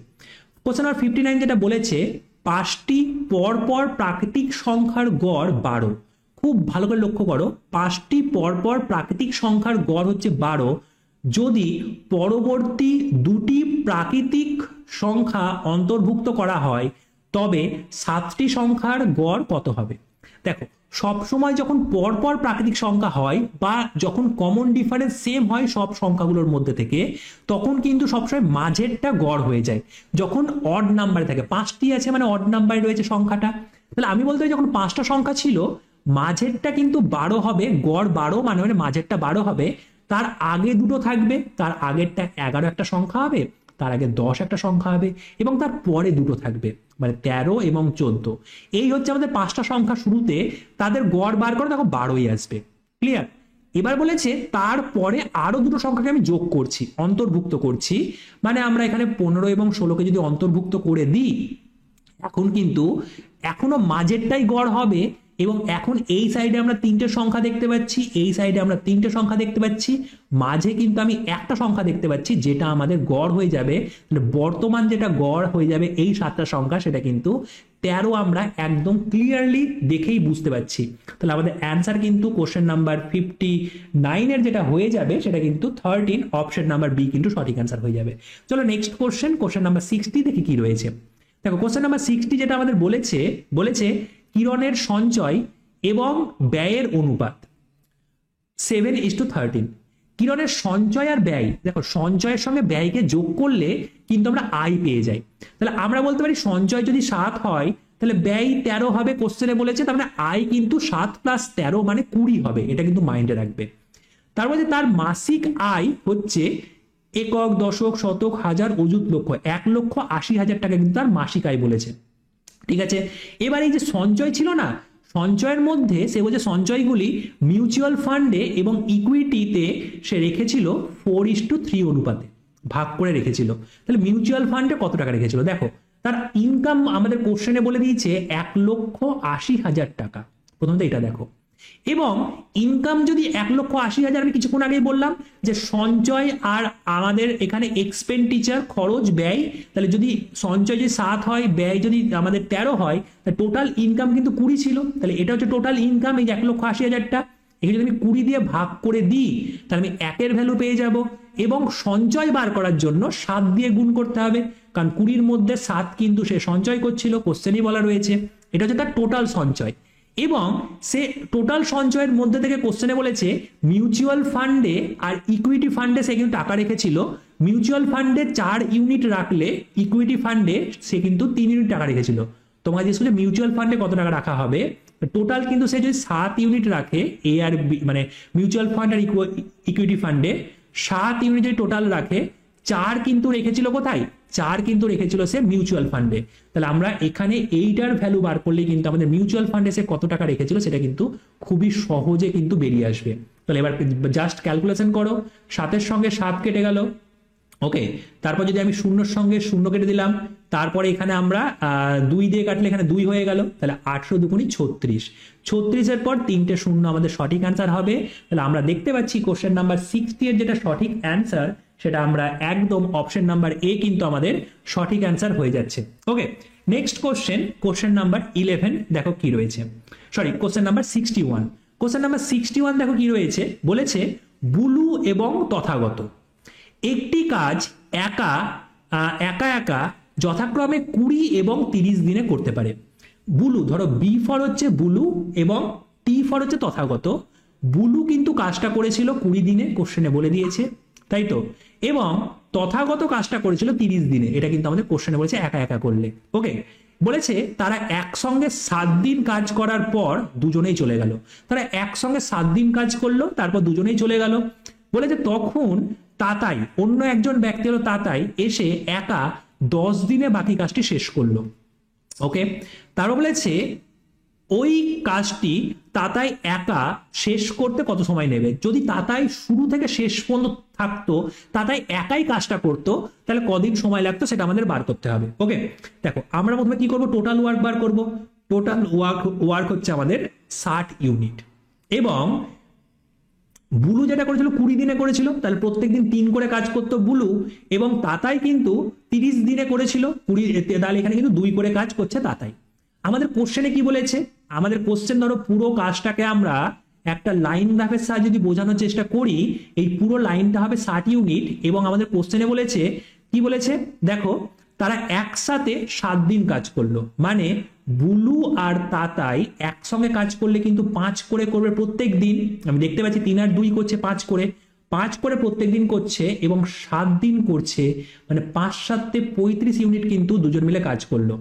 কোশ্চেন নাম্বার 59 যেটা বলেছে 5টি পরপর প্রাকৃতিক সংখ্যার গড় 12। খুব ভালো করে লক্ষ্য করো, 5টি পরপর প্রাকৃতিক সংখ্যার গড় হচ্ছে 12, যদি পরবর্তী 2টি প্রাকৃতিক সংখ্যা অন্তর্ভুক্ত করা হয় তবে 7টি সংখ্যার গড় কত হবে? দেখো সবসময় যখন পরপর প্রাকৃতিক সংখ্যা হয় বা যখন কমন ডিফারেন্স সেম হয় সব সংখ্যাগুলোর মধ্যে থেকে, তখন কিন্তু সবসময় মাঝেরটা গড় হয়ে যায়। যখন অড নাম্বারে থাকে, 5টি আছে মানে অড নাম্বারে রয়েছে সংখ্যাটা, তাহলে আমি বলতে পারি যখন 5টা সংখ্যা ছিল মাঝেরটা কিন্তু 12 হবে, গড় 12 মানে মাঝেরটা 12 হবে, তার আগে দুটো থাকবে, তার আগেরটা 11 একটা সংখ্যা হবে, তার আগে 10 একটা সংখ্যা হবে এবং তার পরে দুটো থাকবে, মানে 13 এবং 14। এই হচ্ছে আমাদের 5টা সংখ্যা শুরুতে, তাদের গড় বার করে দেখো 12ই আসবে। ক্লিয়ার? এবার বলেছে তারপরে আরো দুটো সংখ্যাকে আমি যোগ করছি, অন্তর্ভুক্ত করছি, মানে আমরা এখানে 15 এবং 16কে যদি অন্তর্ভুক্ত করে দিই, এখন কিন্তু এখনো মাঝেরটাই গড় হবে, এবং এখন এই সাইডে আমরা তিনটে সংখ্যা দেখতে পাচ্ছি, এই সাইডে আমরা তিনটে সংখ্যা দেখতে পাচ্ছি, মাঝে কিন্তু আমি একটা সংখ্যা দেখতে পাচ্ছি যেটা আমাদের গড় হয়ে যাবে। বর্তমান যেটা গড় হয়ে যাবে এই 7টা সংখ্যা, সেটা কিন্তু 13 আমরা একদম ক্লিয়ারলি দেখেই বুঝতে পারছি। তাহলে আমাদের অ্যান্সার কিন্তু কোশ্চেন নাম্বার 59 এর যেটা হয়ে যাবে সেটা কিন্তু 13, অপশন নাম্বার বি কিন্তু সঠিক অ্যান্সার হয়ে যাবে। চলো নেক্সট কোশ্চেন নাম্বার 60 দেখি কি রয়েছে। দেখো কোশ্চেন নাম্বার 60 যেটা আমাদের বলেছে কিরণের সঞ্চয় এবং ব্যয়ের অনুপাত 7:13। কিরণের সঞ্চয় আর ব্যয়, দেখো সঞ্চয়ের সঙ্গে ব্যয়কে যোগ করলে কিন্তু আমরা আয় পেয়ে যাই। তাহলে আমরা বলতে পারি সঞ্চয় যদি 7 হয় তাহলে ব্যয় 13 হবে, কোশ্চেনে বলেছে, তার মানে আয় কিন্তু 7 + 13 মানে 20 হবে, এটা কিন্তু মাইন্ডে রাখবে। তার মধ্যে তার মাসিক আয় হচ্ছে একক, দশক, শতক, হাজার, অযুত, লক্ষ, 1,80,000 টাকা কিন্তু তার মাসিক আয় বলেছে। ঠিক আছে, এবার এই যে সঞ্চয় ছিল না, সঞ্চয়ের মধ্যে সে বলছে সঞ্চয়গুলি মিউচুয়াল ফান্ডে এবং ইকুইটিতে সে রেখেছিল 4:3 অনুপাতে ভাগ করে রেখেছিল। তাহলে মিউচুয়াল ফান্ডে কত টাকা রেখেছিল, দেখো তার ইনকাম আমাদের কোশ্চেনে বলে দিয়েছে 1,80,000 টাকা। প্রথমত এটা দেখো, এবং ইনকাম যদি 1,80,000, আমি কিছুক্ষণ আগেই বললাম যে সঞ্চয় আর আমাদের এখানে এক্সপেন্ডিচার, খরচ, ব্যয়, তাহলে যদি সঞ্চয় যদি 7 হয়, ব্যয় যদি আমাদের 13 হয়, তাহলে টোটাল ইনকাম কিন্তু 20 ছিল। তাহলে এটা হচ্ছে টোটাল ইনকাম, এই যে 1,80,000টা, এখানে যদি আমি 20 দিয়ে ভাগ করে দিই তাহলে আমি 1-এর ভ্যালু পেয়ে যাব, এবং সঞ্চয় বার করার জন্য 7 দিয়ে গুণ করতে হবে, কারণ 20-র মধ্যে 7 কিন্তু সে সঞ্চয় করছিল, কোশ্চেনই বলা রয়েছে। এটা হচ্ছে তার টোটাল সঞ্চয়, এবং সে টোটাল সঞ্চয়ের মধ্যে থেকে কোশ্চেনে বলেছে মিউচুয়াল ফান্ডে আর ইকুইটি ফান্ডে সে কিন্তু টাকা রেখেছিল। মিউচুয়াল ফান্ডে 4 ইউনিট রাখলে ইকুইটি ফান্ডে সে কিন্তু 3 ইউনিট টাকা রেখেছিল। তোমার যে স্কুলে মিউচুয়াল ফান্ডে কত টাকা রাখা হবে, টোটাল কিন্তু সে যদি 7 ইউনিট রাখে, এ আর বি মানে মিউচুয়াল ফান্ড আর ইকুইটি ফান্ডে 7 ইউনিট যদি টোটাল রাখে, 4 কিন্তু রেখেছিল কোথায়, 4 কিন্তু রেখেছিল সে মিউচুয়াল ফান্ডে। তাহলে আমরা এখানে এইটার ভ্যালু বার করলে কিন্তু আমাদের মিউচুয়াল ফান্ডে সে কত টাকা রেখেছিল সেটা কিন্তু খুবই সহজে কিন্তু বেরিয়ে আসবে। তাহলে এবার জাস্ট ক্যালকুলেশন করো, 7-এর সঙ্গে 7 কেটে গেল, ওকে, তারপর যদি আমি 0-এর সঙ্গে 0 কেটে দিলাম, তারপরে এখানে আমরা 2 দিয়ে কাটলে এখানে 2 হয়ে গেল, তাহলে 8 × 2 = 36। 36-এর পর 3টে 0 আমাদের সঠিক অ্যান্সার হবে। তাহলে আমরা দেখতে পাচ্ছি কোশ্চেন নাম্বার 60 এর যেটা সঠিক অ্যান্সার সেটা আমরা একদম অপশন নাম্বার এ কিন্তু আমাদের সঠিক অ্যান্সার হয়ে যাচ্ছে। ওকে, নেক্সট কোশ্চেন নাম্বার 11 দেখো কি রয়েছে, sorry question number 61। Question number 61 দেখো কি রয়েছে, বলেছে বুলু এবং তথাগত একটি কাজ একা একা যথাক্রমে 20 এবং 30 দিনে করতে পারে। বুলু, ধরো বি ফর হচ্ছে বুলু এবং টি ফর হচ্ছে তথাগত। বুলু কিন্তু কাজটা করেছিল 20 দিনে, কোশ্চেনে বলে দিয়েছে, তাই তো, এবং তথাগত কাজটা করেছিল 30 দিনে, এটা কিন্তু আমাদের কোশ্চেনে বলেছে একা একা করলে। ওকে, বলেছে তারা একসঙ্গে 7 দিন কাজ করার পর দুজনেই চলে গেল। তারা একসঙ্গে 7 দিন কাজ করলো, তারপর দুজনেই চলে গেল। বলেছে তখন তাতাই, অন্য একজন ব্যক্তি হলো তাতাই, এসে একা 10 দিনে বাকি কাজটি শেষ করলো। ওকে, তারও বলেছে ওই কাজটি তাতাই একা শেষ করতে কত সময় নেবে। যদি তাতাই শুরু থেকে শেষ পর্যন্ত থাকতো, তাতাই একাই কাজটা করতো, তাহলে কদিন সময় লাগতো সেটা আমাদের বার করতে হবে। ওকে, দেখো আমরা প্রথমে কি করব, টোটাল ওয়ার্ক বার করব। টোটাল ওয়ার্ক হচ্ছে আমাদের 60 ইউনিট, এবং বুলু যেটা করেছিল 20 দিনে করেছিল, তাহলে প্রত্যেকদিন 3 করে কাজ করতো বুলু, এবং তাতাই কিন্তু 30 দিনে করেছিল 20, তাহলে এখানে কিন্তু 2 করে কাজ করছে তাতাই। আমাদের কোশ্চেনে কি বলেছে, আমাদের কোশ্চেন ধরো পুরো কাজটাকে আমরা একটা লাইন গ্রাফের সাহায্যে যদি বোঝানোর চেষ্টা করি, এই পুরো লাইনটা হবে 60 ইউনিট, এবং আমাদের কোশ্চেনে বলেছে কি বলেছে, দেখো তারা একসাথে 7 দিন কাজ করলো, মানে বুলু আর তাতাই একসঙ্গে কাজ করলে কিন্তু 5 করে করবে প্রত্যেক দিন। আমি দেখতে পাচ্ছি 3 আর 2 করছে 5 করে প্রত্যেক দিন করছে, এবং 7 দিন করছে, মানে 5 × 7 = 35 ইউনিট কিন্তু দুজন মিলে কাজ করলো।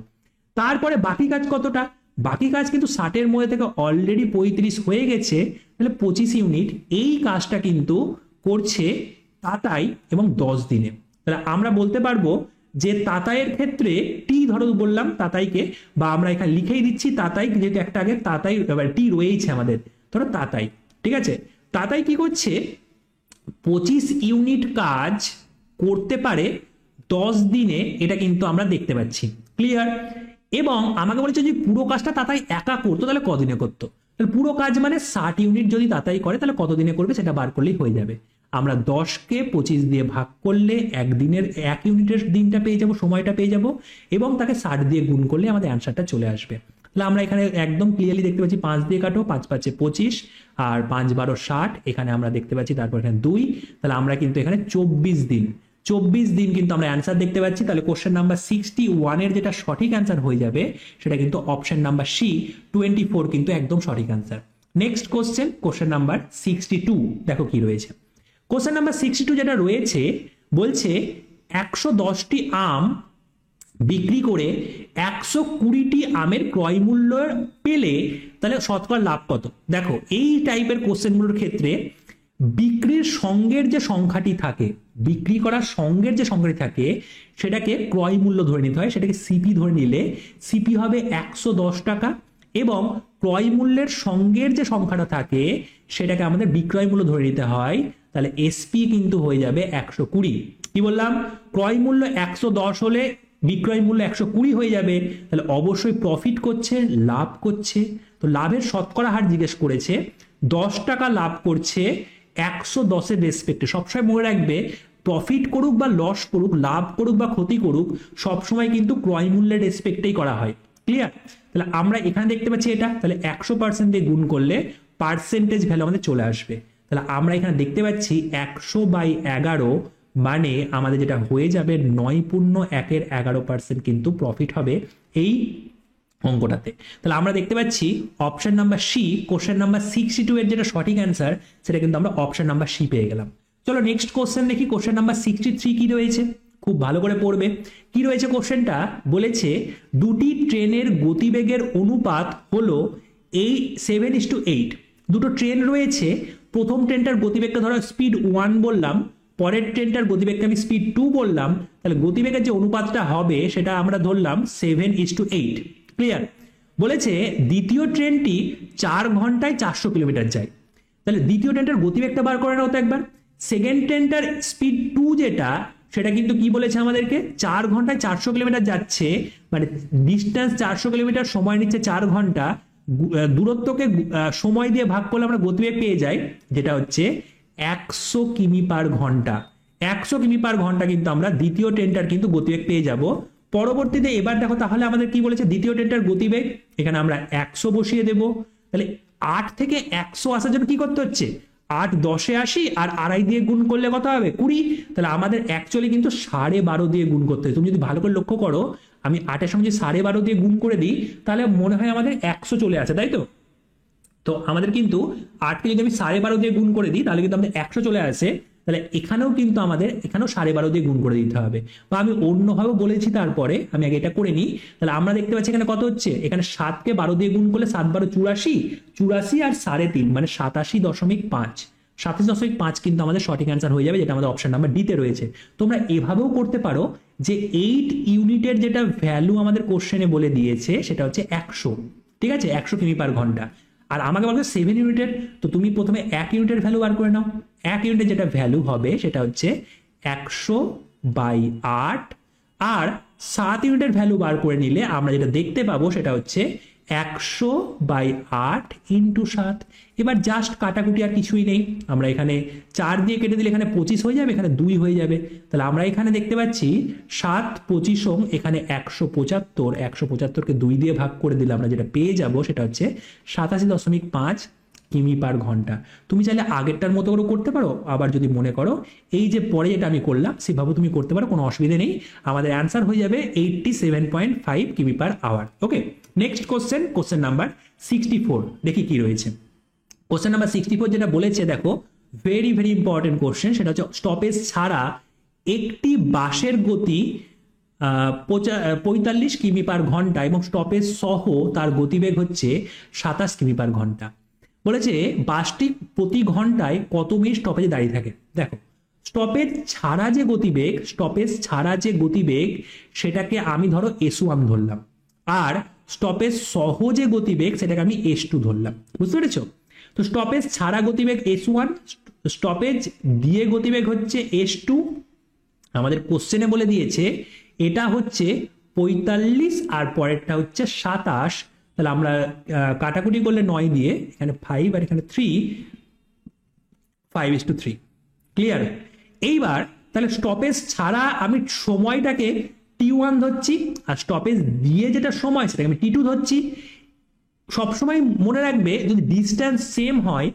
তারপরে বাকি কাজ কতটা, বাকি কাজ কিন্তু 60-এর মধ্যে থেকে অলরেডি 35 হয়ে গেছে, তাহলে 25 ইউনিট। এই কাজটা কিন্তু করছে তাতাই এবং 10 দিনে। তাহলে আমরা বলতে পারবো যে তাতাইয়ের ক্ষেত্রে টি ধরো বললাম তাতাইকে, বা আমরা এখানে লিখেই দিচ্ছি তাতাই, যেহেতু একটা আগে তাতাই টি রয়েছে আমাদের, ধরো তাতাই, ঠিক আছে, তাতাই কি করছে, 25 ইউনিট কাজ করতে পারে 10 দিনে, এটা কিন্তু আমরা দেখতে পাচ্ছি। ক্লিয়ার? এবং আমাকে বলেছে যে পুরো কাজটা তাতাই একা করতো তাহলে কদিনে করতো, তাহলে পুরো কাজ মানে 60 ইউনিট যদি তাতাই করে তাহলে কত দিনে করবে সেটা বার করলেই হয়ে যাবে। আমরা 10কে 25 দিয়ে ভাগ করলে একদিনের 1 ইউনিটের দিনটা পেয়ে যাব, সময়টা পেয়ে যাব, এবং তাকে 60 দিয়ে গুণ করলে আমাদের অ্যান্সারটা চলে আসবে। তাহলে আমরা এখানে একদম ক্লিয়ারলি দেখতে পাচ্ছি 5 দিয়ে কাটো, 5 5 25 আর 5 12 60, এখানে আমরা দেখতে পাচ্ছি, তারপর এখানে 2, তাহলে আমরা কিন্তু এখানে 24 দিন কিন্তু আমরা অ্যান্সার দেখতে পাচ্ছি। তাহলে কোশ্চেন নাম্বার 61 এর যেটা সঠিক অ্যান্সার হয়ে যাবে সেটা কিন্তু অপশন নাম্বার সি 24 কিন্তু একদম সঠিক অ্যান্সার। নেক্সট কোশ্চেন নাম্বার 62, দেখো কি রয়েছে। কোশ্চেন নাম্বার 62 যেটা রয়েছে বলছে 110টি আম বিক্রি করে 120টি আমের ক্রয় মূল্য পেলে তাহলে শতকরা লাভ কত। দেখো এই টাইপের কোশ্চেনগুলোর ক্ষেত্রে বিক্রির সঙ্গের যে সংখ্যাটি থাকে, বিক্রি করার সঙ্গের যে সংখ্যাটি থাকে সেটাকে ক্রয় মূল্য ধরে নিতে হয়, সেটাকে সিপি ধরে নিলে সিপি হবে 110 টাকা, এবং ক্রয় মূল্যের সঙ্গের যে সংখ্যাটা থাকে সেটাকে আমাদের বিক্রয় মূল্য ধরে নিতে হয়, তাহলে এসপি কিন্তু হয়ে যাবে 120। কি বললাম, ক্রয় মূল্য 110 হলে বিক্রয় মূল্য 120 হয়ে যাবে, তাহলে অবশ্যই প্রফিট করছে, লাভ করছে। তো লাভের শতকরা হার জিজ্ঞেস করেছে, 10 টাকা লাভ করছে 110-এর রেসপেক্টে। সবসময় মনে রাখবে, প্রফিট করুক বা লস করুক, লাভ করুক বা ক্ষতি করুক, সবসময় কিন্তু ক্রয় মূল্যের রেসপেক্টেই করা হয়। ক্লিয়ার? তাহলে আমরা এখানে দেখতে পাচ্ছি এটা, তাহলে 100% দিয়ে গুণ করলে পার্সেন্টেজ ভ্যালু আমাদের চলে আসবে। তাহলে আমরা এখানে দেখতে পাচ্ছি 100/11 মানে আমাদের যেটা হয়ে যাবে 9.1 কিন্তু প্রফিট হবে এই অঙ্কটাতে। তাহলে আমরা দেখতে পাচ্ছি option number C, question number 62 এর যেটা সঠিক অ্যান্সার সেটা কিন্তু আমরা অপশন নাম্বার সি পেয়ে গেলাম। চলো নেক্সট কোশ্চেন দেখি, কোশ্চেন নাম্বার 63 কি রয়েছে, খুব ভালো করে পড়বে। কি রয়েছে কোশ্চেনটা, বলেছে দুটি ট্রেনের গতিবেগের অনুপাত হলো 7:8। দুটো ট্রেন রয়েছে, প্রথম ট্রেনটার গতিবেগটা ধরো স্পিড 1 বললাম, পরের ট্রেনটার গতিবেগকে আমি স্পিড 2 বললাম, তাহলে গতিবেগের যে অনুপাতটা হবে সেটা আমরা ধরলাম 7:8। ক্লিয়ার? বলেছে দ্বিতীয় ট্রেনটি 4 ঘন্টায় 400 কিলোমিটার যায়, তাহলে দ্বিতীয় ট্রেনটার গতিবেগটা বার করে নাও তো একবার। সেকেন্ড ট্রেনটার স্পিড 2 যেটা, সেটা কিন্তু কি বলেছে আমাদেরকে, 4 ঘন্টায় 400 কিলোমিটার যাচ্ছে, মানে ডিস্টেন্স 400 কিলোমিটার, সময় নিচ্ছে 4 ঘন্টা, দূরত্বকে সময় দিয়ে ভাগ করলে আমরা গতিবেগ পেয়ে যাই, যেটা হচ্ছে 100 কিমি পার ঘন্টা। 100 কিমি পার ঘন্টা কিন্তু আমরা দ্বিতীয় ট্রেনটার কিন্তু গতিবেগ পেয়ে যাব। পরবর্তীতে এবার দেখো তাহলে আমাদের কি বলেছে, দ্বিতীয় ট্রেনটার গতিবেগ, এখানে আমরা 100 বসিয়ে দেব। তাহলে 8 থেকে 100 আসার জন্য কি করতে হচ্ছে, 8 10-এ 80 আর আড়াই দিয়ে গুণ করলে কত হবে, 20। তাহলে আমাদের অ্যাকচুয়ালি কিন্তু 12.5 দিয়ে গুণ করতে হয়। তুমি যদি ভালো করে লক্ষ্য করো, আমি 8-এর সঙ্গে 12.5 দিয়ে গুণ করে দিই তাহলে মনে হয় আমাদের 100 চলে আসে, তাই তো? তো আমাদের কিন্তু 8কে যদি আমি 12.5 দিয়ে গুণ করে দিই তাহলে কিন্তু আমাদের 100 চলে আসে। তাহলে এখানেও কিন্তু আমাদের এখানেও 12.5 দিয়ে গুণ করে দিতে হবে, বা আমি অন্যভাবে বলেছি, তারপরে আমি আগে এটা করে নিই। তাহলে আমরা দেখতে পাচ্ছি এখানে কত হচ্ছে, এখানে 7কে 12 দিয়ে গুণ করলে 7 12 84, 84 আর 3.5 মানে 87.5। 87.5 কিন্তু আমাদের সঠিক অ্যান্সার হয়ে যাবে, যেটা আমাদের অপশন নাম্বার ডিতে রয়েছে। তোমরা এভাবেও করতে পারো যে 8 ইউনিটের যেটা ভ্যালু আমাদের কোশ্চেনে বলে দিয়েছে সেটা হচ্ছে 100, ঠিক আছে, 100 কিমি পার ঘন্টা। আর আমাকে বলবে 7 ইউনিটের, তো তুমি প্রথমে 1 ইউনিটের ভ্যালু বার করে নাও। 1 ইউনিটের যেটা ভ্যালু হবে সেটা হচ্ছে 100/8, আর 7 ইউনিটের ভ্যালু বার করে নিলে আমরা যেটা দেখতে পাবো সেটা হচ্ছে 100/8 × 7। এবার জাস্ট কাটাকুটি, আর কিছুই নেই। আমরা এখানে 4 দিয়ে কেটে দিলে এখানে 25 হয়ে যাবে, এখানে 2 হয়ে যাবে। তাহলে আমরা এখানে দেখতে পাচ্ছি 7 25 এখানে 175, 175কে 2 দিয়ে ভাগ করে দিলে আমরা যেটা পেয়ে যাব সেটা হচ্ছে 87.5 কিমি পার ঘন্টা। তুমি চাইলে আগেরটার মতো করে করতে পারো, আবার যদি মনে করো এই যে পরে যেটা আমি করলাম সেভাবে তুমি করতে পারো, কোনো অসুবিধা নেই। আমাদের অ্যান্সার হয়ে যাবে 87.5 কিমি পার আওয়ার। ওকে, নেক্সট কোশ্চেন নাম্বার 64 দেখি কি রয়েছে। কোশ্চেন নাম্বার 64 যেটা বলেছে, দেখো ভেরি ভেরি ইম্পর্টেন্ট কোশ্চেন, সেটা হচ্ছে স্টপেজ ছাড়া একটি বাসের গতি 45 কিমি পার ঘন্টা এবং স্টপেজ সহ তার গতিবেগ হচ্ছে 27 কিমি পার ঘন্টা। বলেছে বাসটি প্রতি ঘন্টায় কত মিনিট স্টপেজে দাঁড়িয়ে থাকে। দেখো স্টপেজ ছাড়া যে গতিবেগ সেটাকে আমি ধরো S1 ধরলাম, আর স্টপেজ সহ যে গতিবেগ সেটাকে আমি S2 ধরলাম। বুঝতে পেরেছো? তো স্টপেজ ছাড়া গতিবেগ s1, স্টপেজ দিয়ে গতিবেগ হচ্ছে s2। আমাদের কোশ্চেনে বলে দিয়েছে এটা হচ্ছে 45 আর পরেরটা হচ্ছে 27। তাহলে আমরা কাটাকুটি করলে 9 দিয়ে, এখানে 5 আর এখানে 3, 5:3। ক্লিয়ার? এইবার তাহলে স্টপেজ ছাড়া আমি সময়টাকে t1 ধরছি, আর স্টপেজ দিয়ে যেটা সময় সেটাকে আমি t2 ধরছি। সবসময় মনে রাখবে যদি ডিস্টেন্স সেম হয়,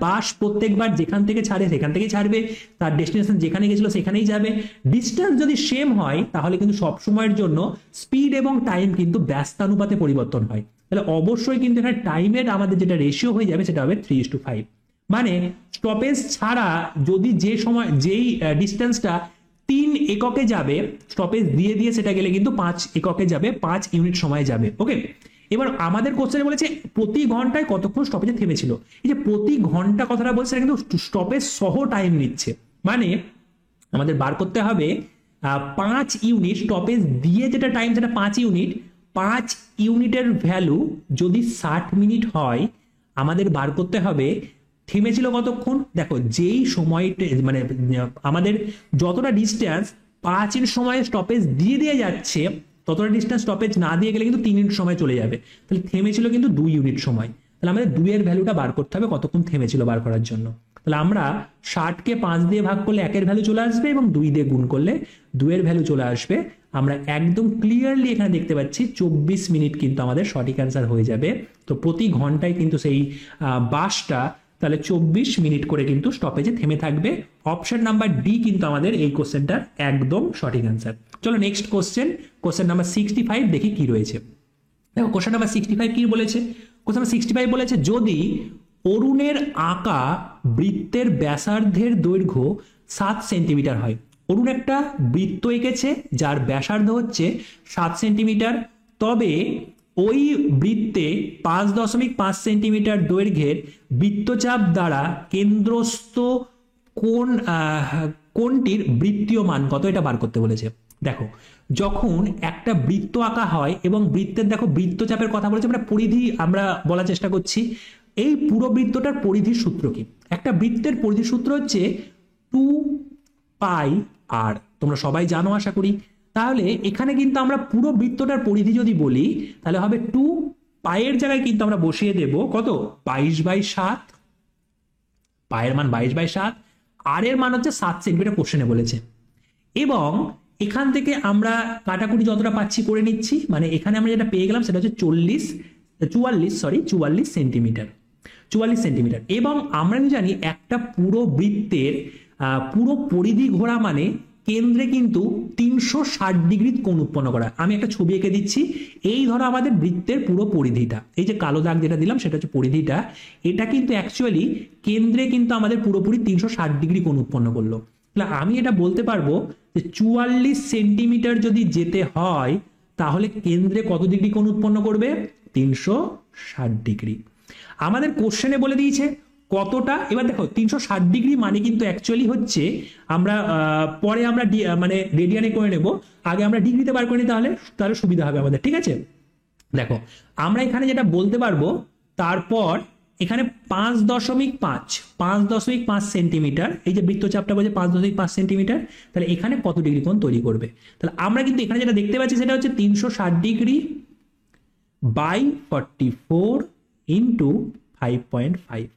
বাস প্রত্যেকবার যেখান থেকে ছাড়ে সেখান থেকেই ছাড়বে, তার ডেস্টিনেশন যেখানে গেছিল সেখানেই যাবে। ডিস্টেন্স যদি সেম হয় তাহলে কিন্তু সবসময়ের জন্য স্পিড এবং টাইম কিন্তু ব্যস্তানুপাতে পরিবর্তন হয়। তাহলে অবশ্যই কিন্তু এখানে টাইমের আমাদের যেটা রেশিও হয়ে যাবে সেটা হবে 3:5। মানে স্টপেজ ছাড়া যদি যেই ডিস্টেন্সটা 3 এককে যাবে, স্টপেজ দিয়ে দিয়ে সেটা গেলে কিন্তু 5 এককে যাবে, 5 ইউনিট সময় যাবে। ওকে, এবার আমাদের কোশ্চেনে বলেছে প্রতি ঘন্টায় কতক্ষণ স্টপেজে থেমেছিল। এই যে প্রতি ঘন্টা কথাটা বলছে সেটা কিন্তু স্টপেজ সহ টাইম নিচ্ছে। মানে আমাদের বার করতে হবে 5 ইউনিট, স্টপেজ দিয়ে যেটা টাইম সেটা 5 ইউনিট, 5 ইউনিটের ভ্যালু যদি 60 মিনিট হয়, আমাদের বার করতে হবে থেমেছিল কতক্ষণ। দেখো যেই সময়টা মানে আমাদের যতটা ডিস্টেন্স 5 এর সময় স্টপেজ দিয়ে দিয়ে যাচ্ছে, ততটা ডিস্টেন্স স্টপেজ না দিয়ে গেলে কিন্তু 3 ইউনিট সময় চলে যাবে। তাহলে থেমেছিল কিন্তু 2 ইউনিট সময়। তাহলে আমাদের 2 এর ভ্যালুটা বার করতে হবে কতক্ষণ থেমেছিল বার করার জন্য। তাহলে আমরা 60কে 5 দিয়ে ভাগ করলে 1 এর ভ্যালু চলে আসবে এবং 2 দিয়ে গুণ করলে 2 এর ভ্যালু চলে আসবে। আমরা একদম ক্লিয়ারলি এখানে দেখতে পাচ্ছি 24 মিনিট কিন্তু আমাদের সঠিক অ্যান্সার হয়ে যাবে। তো প্রতি ঘন্টায় কিন্তু সেই বাসটা তাহলে 24 মিনিট করে কিন্তু স্টপেজে থেমে থাকবে। অপশন নাম্বার ডি কিন্তু আমাদের এই কোশ্চেনটার একদম সঠিক অ্যান্সার। চলো নেক্সট কোশ্চেন নাম্বার 65 দেখি কি রয়েছে। দেখো কোশ্চেন নাম্বার 65 কি বলেছে। কোশ্চেন নাম্বার 65 বলেছে যদি অরুণের আঁকা বৃত্তের ব্যাসার্ধের দৈর্ঘ্য 7 সেন্টিমিটার হয়। অরুণ একটা বৃত্ত এঁকেছে যার ব্যাসার্ধ হচ্ছে 7 সেন্টিমিটার, তবে ওই বৃত্তে 5.5 সেন্টিমিটার দৈর্ঘ্যের বৃত্তচাপ দ্বারা কেন্দ্রস্থ কোণটির বৃত্তীয় মান কত, এটা বার করতে বলেছে। দেখো যখন একটা বৃত্ত আঁকা হয় এবং বৃত্তের দেখো বৃত্তচাপের কথা বলেছে, আমরা পরিধি আমরা বলার চেষ্টা করছি। এই পুরো বৃত্তটার পরিধির সূত্র কি? একটা বৃত্তের পরিধির সূত্র হচ্ছে 2πr, তোমরা সবাই জানো আশা করি। তাহলে এখানে কিন্তু আমরা পুরো বৃত্তটার পরিধি যদি বলি তাহলে হবে 2 পায়ের জায়গায় কিন্তু আমরা বসিয়ে দেব কত, 22/7। পায়ের মান 22/7, আর এর মান হচ্ছে 7 সেন্টিমিটার কোশ্চেনে বলেছে। এবং এখান থেকে আমরা কাটাকুটি যতটা পাচ্ছি করে নিচ্ছি, মানে এখানে আমরা যেটা পেয়ে গেলাম সেটা হচ্ছে 44 সেন্টিমিটার। 44 সেন্টিমিটার। এবং আমরা জানি একটা পুরো বৃত্তের পুরো পরিধি ঘোরা মানে কেন্দ্রে কিন্তু 360 ডিগ্রি কোণ উৎপন্ন করা। আমি একটা ছবি এঁকে দিচ্ছি। এই ধরো আমাদের বৃত্তের পুরো পরিধিটা, এই যে কালো দাগ যেটা দিলাম সেটা হচ্ছে পরিধিটা, এটা কিন্তু অ্যাকচুয়ালি কেন্দ্রে কিন্তু আমাদের পুরোপুরি 360 ডিগ্রি কোণ উৎপন্ন করলো। তাহলে আমি এটা বলতে পারবো যে 44 সেন্টিমিটার যদি যেতে হয় তাহলে কেন্দ্রে কত ডিগ্রি কোণ উৎপন্ন করবে, 360 ডিগ্রি। আমাদের কোশ্চেনে বলে দিয়েছে কতটা। এবার দেখো 360 ডিগ্রি মানে কিন্তু অ্যাকচুয়ালি হচ্ছে আমরা পরে আমরা মানে রেডিয়ানে করে নেব, আগে আমরা ডিগ্রিতে বার করে নিই, তাহলে সুবিধা হবে আমাদের। ঠিক আছে, দেখো আমরা এখানে যেটা বলতে পারবো, তারপর এখানে 5.5 সেন্টিমিটার, এই যে বৃত্তচাপটা বলছে 5.5 সেন্টিমিটার, তাহলে এখানে কত ডিগ্রি কোণ তৈরি করবে। তাহলে আমরা কিন্তু এখানে যেটা দেখতে পাচ্ছি সেটা হচ্ছে 360 ডিগ্রি বাই 44 ইন্টু 5.5।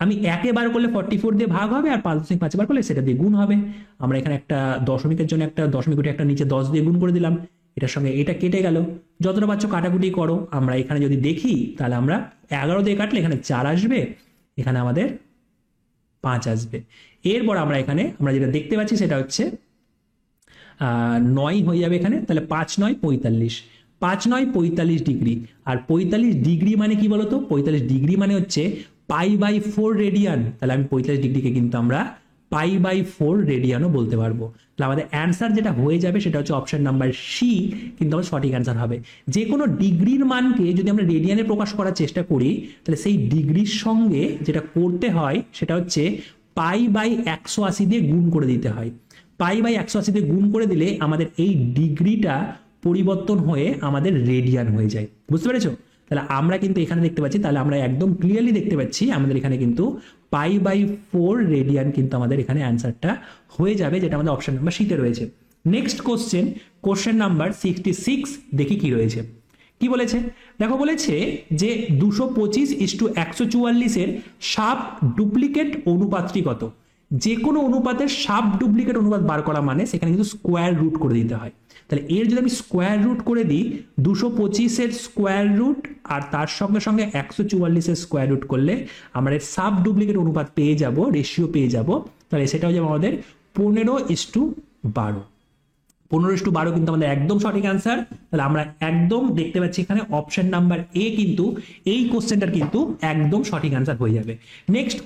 আমি একে বার করলে 44 দিয়ে ভাগ হবে, আর 5.5 বার করলে সেটা দিয়ে গুণ হবে। আমরা এখানে একটা দশমিকের জন্য একটা দশমিক উঠে একটা নিচে 10 দিয়ে গুণ করে দিলাম, এটার সঙ্গে এটা কেটে গেল। যতটা পাচ্ছ কাটাকুটি করো। আমরা এখানে যদি দেখি তাহলে আমরা 11 দিয়ে কাটলে এখানে 4 আসবে, এখানে আমাদের 5 আসবে। এরপর আমরা যেটা দেখতে পাচ্ছি সেটা হচ্ছে 9 হয়ে যাবে এখানে। তাহলে 5 9 45, 5 9 45 ডিগ্রি। আর 45 ডিগ্রি মানে কি বলতো, 45 ডিগ্রি মানে হচ্ছে π/4 রেডিয়ান। তাহলে আমি 45 ডিগ্রিকে কিন্তু আমরা π/4 রেডিয়ানও বলতে পারবো। তাহলে আমাদের অ্যান্সার যেটা হয়ে যাবে সেটা হচ্ছে অপশন নাম্বার সি কিন্তু আমার সঠিক অ্যান্সার হবে। যে কোনো ডিগ্রির মানকে যদি আমরা রেডিয়ানে প্রকাশ করার চেষ্টা করি তাহলে সেই ডিগ্রির সঙ্গে যেটা করতে হয় সেটা হচ্ছে π/180 দিয়ে গুণ করে দিতে হয়। π/180 দিয়ে গুণ করে দিলে আমাদের এই ডিগ্রিটা পরিবর্তন হয়ে আমাদের রেডিয়ান হয়ে যায়। বুঝতে পেরেছো? তাহলে আমরা কিন্তু এখানে দেখতে পাচ্ছি, তাহলে আমরা একদম ক্লিয়ারলি দেখতে পাচ্ছি আমাদের এখানে কিন্তু π/4 রেডিয়ান কিন্তু আমাদের এখানে অ্যান্সারটা হয়ে যাবে, যেটা আমাদের অপশন নাম্বার সিতে রয়েছে। নেক্সট কোশ্চেন নাম্বার 66, দেখি কি রয়েছে। কি বলেছে দেখো, বলেছে যে 225:144 সাব ডুপ্লিকেট অনুপাতটি কত। যে কোনো অনুপাতের সাব ডুপ্লিকেট অনুপাত বার করা মানে সেখানে কিন্তু স্কোয়ার রুট করে দিতে হয়। তাহলে এর যদি আমি স্কোয়ার রুট করে দিই, 225-এর স্কোয়ার রুট আর তার সঙ্গে সঙ্গে 144-এর স্কোয়ার রুট করলে আমরা এর সাব ডুপ্লিকেট অনুপাত পেয়ে যাব, রেশিও পেয়ে যাব। তাহলে সেটা হয়ে যাবে আমাদের 15:12। 15:12 কিন্তু আমাদের একদম সঠিক অ্যান্সার। তাহলে আমরা একদম দেখতে পাচ্ছি এখানে অপশন নাম্বার এ কিন্তু এই কোশ্চেনটার কিন্তু একদম সঠিক অ্যান্সার হয়ে যাবে। নেক্সট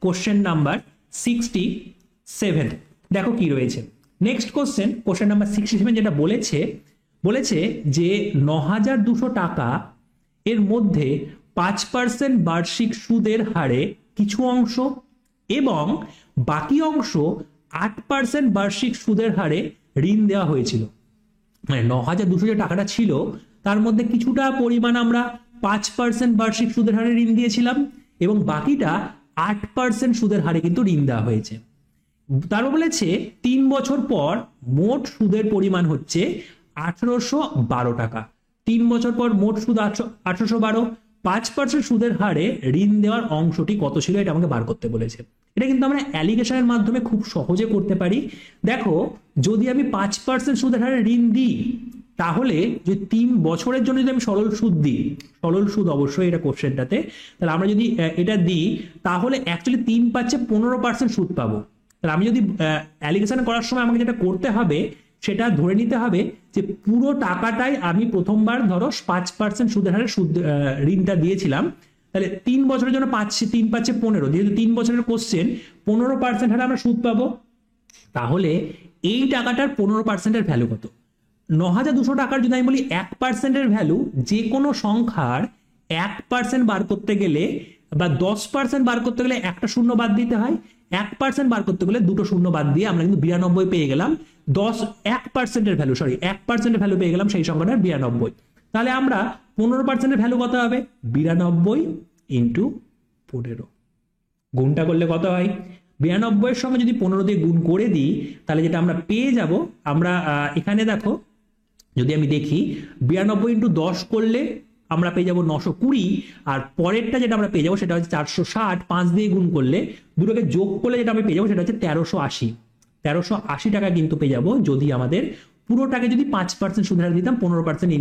কোশ্চেন নাম্বার 67, দেখো কি রয়েছে। নেক্সট কোশ্চেন নাম্বার 67 যেটা বলেছে যে 9,200 টাকা এর মধ্যে 5% বার্ষিক সুদের হারে কিছু অংশ এবং বাকি অংশ 8% বার্ষিক সুদের হারে ঋণ দেওয়া হয়েছিল। মানে 9,200 যে টাকাটা ছিল তার মধ্যে কিছুটা পরিমাণ আমরা 5% বার্ষিক সুদের হারে ঋণ দিয়েছিলাম এবং বাকিটা 8% সুদের হারে কিন্তু ঋণ দেওয়া হয়েছে। তারপর বলেছে 3 বছর পর মোট সুদের পরিমাণ হচ্ছে 1,812 টাকা। 3 বছর পর মোট সুদ 1,812, 5% সুদের হারে ঋণ দেওয়ার অংশটি কত ছিল এটা আমাকে বার করতে বলেছে। এটা কিন্তু আমরা অ্যালিগেশনের মাধ্যমে খুব সহজে করতে পারি। দেখো, যদি আমি 5% সুদের হারে ঋণ দিই তাহলে যদি 3 বছরের জন্য যদি আমি সরল সুদ দিই, সরল সুদ অবশ্যই এটা কোশ্চেনটাতে, তাহলে আমরা যদি এটা দিই তাহলে অ্যাকচুয়ালি 3 15% সুদ পাবো। তাহলে আমি যদি অ্যালিগেশন করার সময় আমাকে যেটা করতে হবে সেটা ধরে নিতে হবে যে পুরো টাকাটাই আমি প্রথমবার ধরো 5% সুদের হারে ঋণটা দিয়েছিলাম। তাহলে 3 বছরের জন্য 3×5=15, যেহেতু 3 বছরের কোশ্চেন 15% হারে আমরা সুদ পাবো। তাহলে এই টাকাটার 15%-এর ভ্যালু কত? 9,200 টাকার যদি আমি বলি 1%-এর ভ্যালু, যে কোনো সংখ্যার 1% বার করতে গেলে বা 10% বার করতে গেলে একটা শূন্য বাদ দিতে হয়, 1% বার করতে গেলে দুটো শূন্য বাদ দিয়ে আমরা কিন্তু 92 পেয়ে গেলাম। 1%-এর ভ্যালু 1%-এর ভ্যালু পেয়ে গেলাম সেই সংখ্যাটার 92। তাহলে আমরা 15%-এর ভ্যালু কত হবে? 92 × 15। গুণটা করলে কত হয়? 92-এর সঙ্গে যদি 15 দিয়ে গুণ করে দিই তাহলে যেটা আমরা পেয়ে যাব, আমরা এখানে দেখো যদি আমি দেখি 92 × 10 করলে আমরা পেয়ে যাবো 920, আর পরেরটা যেটা আমরা পেয়ে যাবো সেটা হচ্ছে 460, 5 দিয়ে গুণ করলে দুটোকে যোগ করলে যেটা আমি পেয়ে যাবো সেটা হচ্ছে 1380 টাকা কিন্তু পেয়ে যাবো যদি আমাদের পুরোটাকে যদি 5% সুদের হারে দিতাম, 15%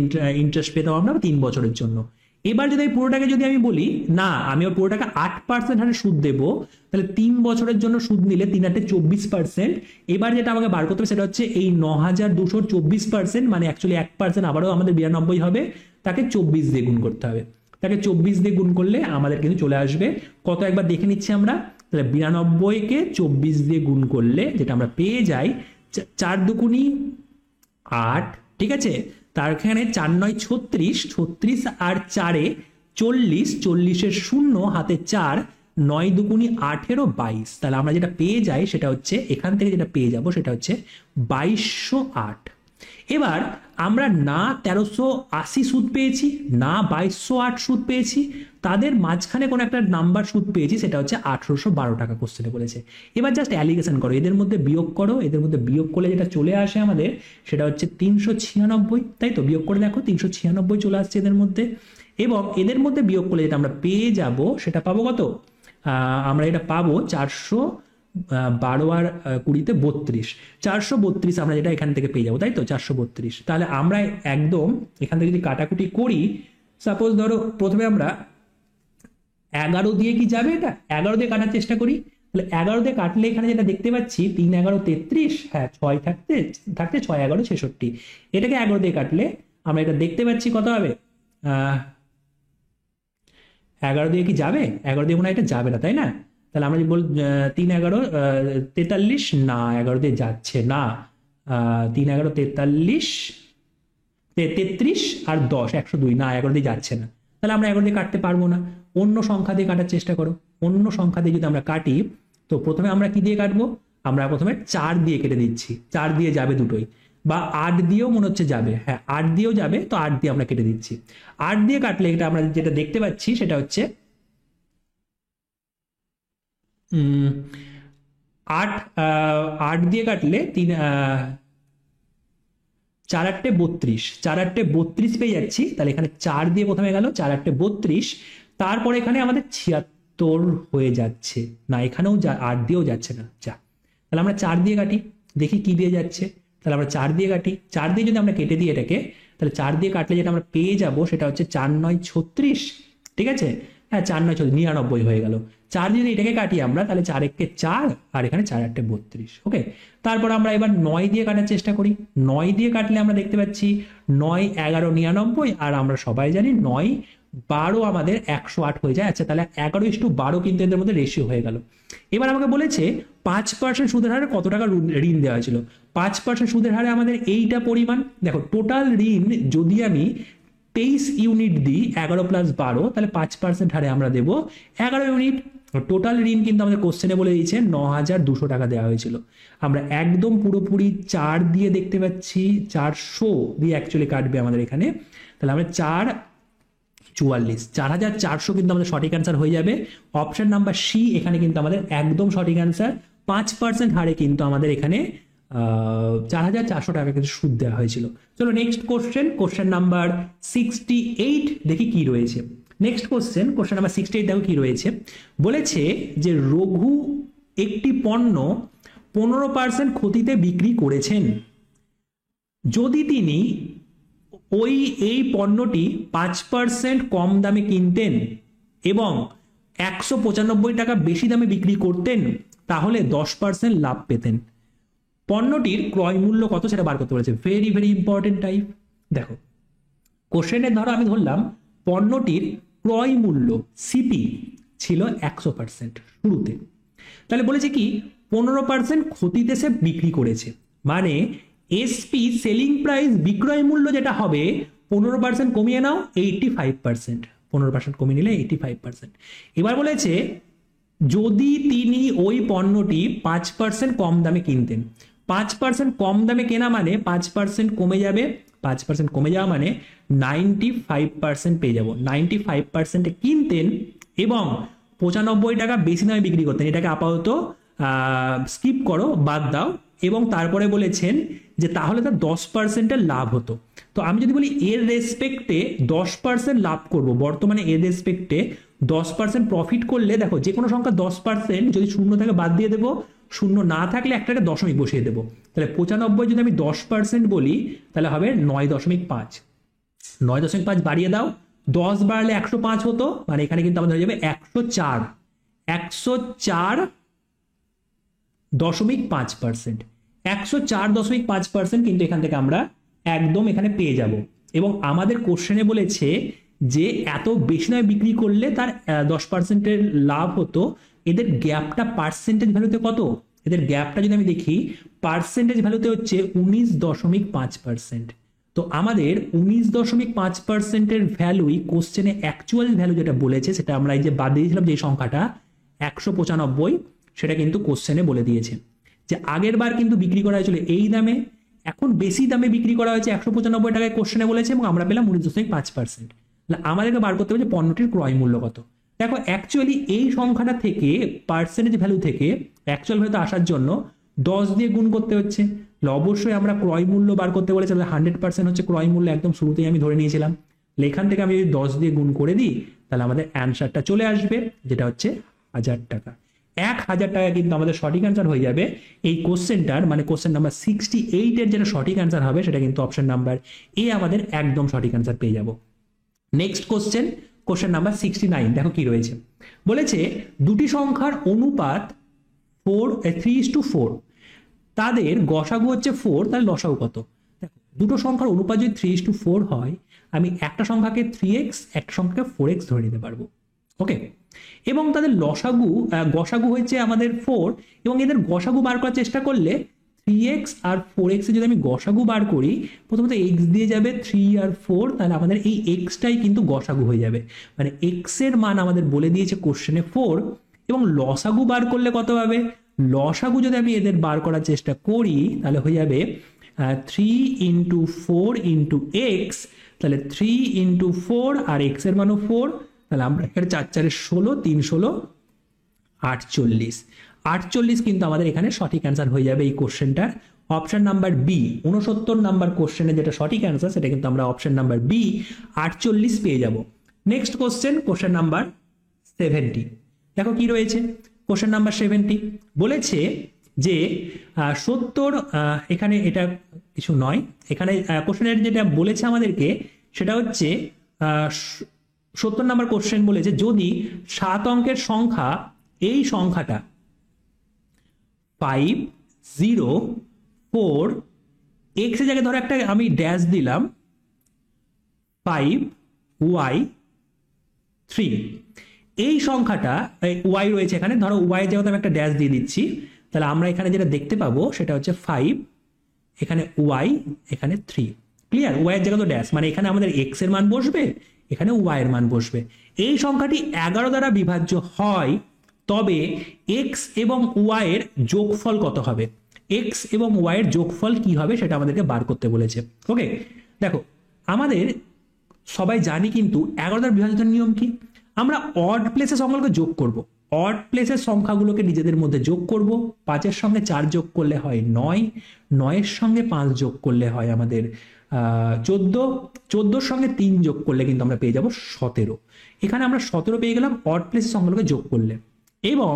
ইন্টারেস্ট পেতাম আমরা 3 বছরের জন্য। এবার যদি পুরোটাকে যদি আমি বলি না আমি ওর পুরোটাকে 8% হারে সুদ দেবো, তাহলে 3 বছরের জন্য সুদ নিলে 3×8 = 24%। এবার যেটা আমাকে বার করতে হবে সেটা হচ্ছে এই 9,200 24%, মানে অ্যাকচুয়ালি 1% আবারও আমাদের 92 হবে, তাকে 24 দিয়ে গুণ করতে হবে। তাকে 24 দিয়ে গুণ করলে আমাদের কিন্তু চলে আসবে কত, একবার দেখে নিচ্ছি আমরা। তাহলে 92-কে 24 দিয়ে গুণ করলে যেটা আমরা পেয়ে যাই 4 দুগুণী 8, ঠিক আছে। তার এখানে 4 9 36, 36 আর 4-এ 40, 40-এর 0 হাতে 4, 9 দুগুণী 18, 22। তাহলে আমরা যেটা পেয়ে যাই সেটা হচ্ছে এখান থেকে যেটা পেয়ে যাব সেটা হচ্ছে 2208। এবার আমরা না 1380 সুদ পেয়েছি না 2208 সুদ পেয়েছি, তাদের মাঝখানে কোনো একটা নাম্বার সুদ পেয়েছি, সেটা হচ্ছে 1812 টাকা কোশ্চেনে বলেছে। এবার জাস্ট অ্যালিগেশন করো, এদের মধ্যে বিয়োগ করো, এদের মধ্যে বিয়োগ করলে যেটা চলে আসে আমাদের সেটা হচ্ছে 396, তাই তো? বিয়োগ করে দেখো 396 চলে আসছে এদের মধ্যে, এবং এদের মধ্যে বিয়োগ করলে যেটা আমরা পেয়ে যাব সেটা পাবো কত? আমরা এটা পাবো 412 আর 20-তে 32, 432 আমরা যেটা এখান থেকে পেয়ে যাবো, তাই তো? 432। তাহলে আমরা একদম এখান থেকে যদি কাটাকুটি করি, সাপোজ ধরো প্রথমে আমরা 11 দিয়ে কি যাবে, এটা 11 দিয়ে কাটার চেষ্টা করি। তাহলে 11 দিয়ে কাটলে এখানে যেটা দেখতে পাচ্ছি 3 11 33, হ্যাঁ 6 থাকতে 6 11 66, এটাকে 11 দিয়ে কাটলে আমরা এটা দেখতে পাচ্ছি কত হবে? 11 দিয়ে কি যাবে? 11 দিয়ে মনে হয় এটা যাবে না, তাই না? তাহলে আমরা যদি বল 3 11 43, না 11 দিয়ে যাচ্ছে না। 3 11 43, 33 আর 10 102, না 11 দিয়ে যাচ্ছে না। তাহলে আমরা 11 দিয়ে কাটতে পারবো না, অন্য সংখ্যা দিয়ে কাটার চেষ্টা করো। অন্য সংখ্যা দিয়ে যদি আমরা কাটি, তো প্রথমে আমরা কি দিয়ে কাটবো? আমরা প্রথমে 4 দিয়ে কেটে দিচ্ছি, 4 দিয়ে যাবে দুটোই। বা 8 দিয়েও মনে হচ্ছে যাবে, হ্যাঁ 8 দিয়েও যাবে, তো 8 দিয়ে আমরা কেটে দিচ্ছি। 8 দিয়ে কাটলে এটা আমরা যেটা দেখতে পাচ্ছি সেটা হচ্ছে 8, 8 দিয়ে কাটলে 3, 4×8 = 32, 4×8 = 32 পেয়ে যাচ্ছি। তাহলে এখানে 4 দিয়ে প্রথমে গেল, 4×8 = 32, তারপরে এখানে আমাদের 76 হয়ে যাচ্ছে না, এখানেও 8 দিয়েও যাচ্ছে না, যা। তাহলে আমরা 4 দিয়ে কাটি, দেখি কি দিয়ে যাচ্ছে। তাহলে আমরা 4 দিয়ে কাটি, 4 দিয়ে যদি আমরা কেটে দিই এটাকে, তাহলে 4 দিয়ে কাটলে যেটা আমরা পেয়ে যাব সেটা হচ্ছে 4×9 = 36, ঠিক আছে, হ্যাঁ 4×9 = 99 হয়ে গেল। 4 যদি এটাকে কাটি আমরা, তাহলে 4×1 = 4, আর এখানে 4×8 = 32, ওকে। তারপর আমরা এবার 9 দিয়ে কাটার চেষ্টা করি। 9 দিয়ে কাটলে আমরা দেখতে পাচ্ছি 9, 11, 99, আর আমরা সবাই জানি 9, 12 আমাদের 108 হয়ে যায়। আচ্ছা, তাহলে 11:12 কিন্তু এদের মধ্যে রেশিও হয়ে গেল। এবার আমাকে বলেছে 5% সুদের হারে কত টাকা ঋণ দেওয়া হয়েছিল। 5% সুদের হারে আমাদের এইটা পরিমাণ। দেখো, টোটাল ঋণ যদি আমি 23 ইউনিট দিই, 11 + 12, তাহলে 5% হারে আমরা দেবো 11 ইউনিট। টোটাল ঋণ কিন্তু আমাদের কোশ্চেনে বলে দিয়েছে 9,200 টাকা দেওয়া হয়েছিল। আমরা একদম পুরোপুরি 4 দিয়ে দেখতে পাচ্ছি, 400 দিয়ে অ্যাকচুয়ালি কাটবে আমাদের এখানে। তাহলে আমরা 4×44, 4,400 কিন্তু আমাদের সঠিক অ্যান্সার হয়ে যাবে। অপশন নাম্বার সি এখানে কিন্তু আমাদের একদম সঠিক অ্যান্সার। 5% হারে কিন্তু আমাদের এখানে 4,400 টাকা কিন্তু সুদ দেওয়া হয়েছিল। চলো নেক্সট কোশ্চেন নাম্বার 68, দেখি কি রয়েছে। নেক্সট কোশ্চেন নাম্বার 68, দেখো কি রয়েছে। বলেছে যে রঘু একটি পণ্য 15% ক্ষতিতে বিক্রি করেছেন। যদি তিনি এই পণ্যটি 5% কম দামে কিনতেন এবং 195 টাকা বেশি দামে বিক্রি করতেন, তাহলে 10% লাভ পেতেন। পণ্যটির ক্রয় মূল্য কত সেটা বার করতে বলেছে। Very very important type. দেখো, কোশ্চেনের ধরো আমি ধরলাম পণ্যটির ক্রয় মূল্য সিপি ছিল 100% শুরুতে। তাহলে বলেছে কি 15% ক্ষতিতে সে বিক্রি করেছে, মানে এসপি সেলিং প্রাইস বিক্রয় মূল্য যেটা হবে 15% কমিয়ে নাও 85%, 15% কমিয়ে নিলে 85%। এবার বলেছে যদি তিনি ওই পণ্যটি 5% কম দামে কিনতেন। 5% কম দামে কেনা মানে 5% কমে যাবে, 5% কমে যাওয়া মানে 95% পেয়ে যাব। 95% কিনতেন এবং 95 টাকা বেশি দামে বিক্রি করতেন। এটাকে আপাতত স্কিপ করো, বাদ দাও। এবং তারপরে বলেছেন যে তাহলে তার 10% লাভ হতো। তো আমি যদি বলি এর রেসপেক্টে 10% লাভ করব, বর্তমানে এর রেসপেক্টে 10% প্রফিট করলে, দেখো যে কোনো সংখ্যা 10% যদি শূন্য থেকে বাদ দিয়ে দেবো, শূন্য না থাকলে একটা দশমিক বসিয়ে দেবো। তাহলে 95 যদি আমি 10% বলি, তাহলে হবে 9.5। 9.5 বাড়িয়ে দাও, 10 বাড়লে 105 হতো, মানে এখানে কিন্তু আমাদের হয়ে যাবে 104, 104.5%। 104.5% কিন্তু এখান থেকে আমরা একদম এখানে পেয়ে যাব। এবং আমাদের কোশ্চেনে বলেছে যে এত বেশি দামে বিক্রি করলে তার 10%-এর লাভ হতো। এদের গ্যাপটা পার্সেন্টেজ ভ্যালুতে কত? এদের গ্যাপটা যদি আমি দেখি, পার্সেন্টেজ ভ্যালুতে হচ্ছে 19.5%। তো আমাদের 19.5%-এর ভ্যালুই কোশ্চেনে অ্যাকচুয়াল ভ্যালু যেটা বলেছে, সেটা আমরা এই যে বাদ দিয়েছিলাম যে সংখ্যাটা 195, সেটা কিন্তু কোশ্চেনে বলে দিয়েছে যে আগের বার কিন্তু বিক্রি করা হয়েছিল এই দামে, এখন বেশি দামে বিক্রি করা হয়েছে 195 টাকায় কোশ্চেনে বলেছে, এবং আমরা পেলাম 19.5%। আমাদেরকে বার করতে হবে যে পণ্যটির ক্রয় মূল্য কত। দেখো অ্যাকচুয়ালি এই সংখ্যাটা থেকে, পার্সেন্টেজ ভ্যালু থেকে অ্যাকচুয়াল ভ্যালুতে আসার জন্য 10 দিয়ে গুণ করতে হচ্ছে। অবশ্যই আমরা ক্রয় মূল্য বার করতে বলেছি, 100% হচ্ছে ক্রয় মূল্য, একদম শুরুতেই আমি ধরে নিয়েছিলাম। এখান থেকে আমি যদি 10 দিয়ে গুণ করে দিই, তাহলে আমাদের অ্যান্সারটা চলে আসবে, যেটা হচ্ছে 1000 টাকা। 1000 টাকা কিন্তু আমাদের সঠিক অ্যান্সার হয়ে যাবে এই কোশ্চেনটার, মানে কোশ্চেন নাম্বার 68-এর যেটা সঠিক অ্যান্সার হবে সেটা কিন্তু অপশন নাম্বার এ আমাদের একদম সঠিক অ্যান্সার পেয়ে যাব। নেক্সট কোশ্চেন নাম্বার 69, দেখো কি রয়েছে। বলেছে দুটি সংখ্যার অনুপাত 3:4, তাদের গসাগু হচ্ছে 4, তাহলে লসাগু কত? দেখো দুটো সংখ্যার অনুপাত যদি 3:4 হয়, আমি একটা সংখ্যাকে 3x, একটা সংখ্যাকে 4x ধরে নিতে পারবো, ওকে। এবং তাদের গসাগু হচ্ছে আমাদের 4, এবং এদের গসাগু বার করার চেষ্টা করলে 3x আর 4x এ যদি আমি গসাগু বার করি, প্রথমত x দিয়ে যাবে 3 আর 4, তাহলে আমাদের এই xটাই কিন্তু গসাগু হয়ে যাবে। মানে x এর মান আমাদের বলে দিয়েছে কোশ্চেনে 4, এবং লসাগু বার করলে কত হবে? লসাগু যদি আমি এদের বার করার চেষ্টা করি, তাহলে হয়ে যাবে 3 × 4 × x, তাহলে 3 × 4 আর x এর মানও 4, তাহলে আমরা এখানে 4 4 16, 3 16 48। 48 কিন্তু আমাদের এখানে সঠিক অ্যান্সার হয়ে যাবে এই কোশ্চেনটার। অপশন নাম্বার বি 69 নাম্বার কোশ্চেনে যেটা সঠিক অ্যান্সার সেটা কিন্তু আমরা অপশন নাম্বার বি 48 পেয়ে যাব। Next question number 70। দেখো কি রয়েছে কোশ্চেন নাম্বার 70, বলেছে যে 70, এখানে এটা কিছু নয়, এখানে কোশ্চেনের যেটা বলেছে আমাদেরকে সেটা হচ্ছে 70 নাম্বার কোশ্চেন বলেছে যদি 7 অঙ্কের সংখ্যা, এই সংখ্যাটা 5 0 4 x এর জায়গায় ধরো একটা আমি ড্যাশ দিলাম 5 y 3, এই সংখ্যাটা y রয়েছে এখানে, ধরো y এর জায়গায় আমি একটা ড্যাশ দিয়ে দিচ্ছি, তাহলে আমরা এখানে যেটা দেখতে পাবো সেটা হচ্ছে 5, এখানে y, এখানে 3। ক্লিয়ার? y এর জায়গায় তো ড্যাশ, মানে এখানে আমাদের x এর মান বসবে, এখানে y এর মান বসবে। এই সংখ্যাটি 11 দ্বারা বিভাজ্য হয়, তবে x এবং y এর যোগফল কত হবে? x এবং y এর যোগফল কি হবে সেটা আমাদেরকে বার করতে বলেছে। ওকে, দেখো আমাদের সবাই জানি কিন্তু 11 দ্বারা বিভাজনের নিয়ম কি, আমরা অড প্লেসের সংখ্যাগুলোকে যোগ করব। অড প্লেসের সংখ্যাগুলোকে নিজেদের মধ্যে যোগ করব। 5 এর সঙ্গে 4 যোগ করলে হয় 9, 9 এর সঙ্গে 5 যোগ করলে হয় আমাদের 14, 14 সঙ্গে 3 যোগ করলে কিন্তু আমরা পেয়ে যাব 17। এখানে আমরা 17 পেয়ে গেলাম অড প্লেসের সংখ্যাগুলোকে যোগ করলে, এবং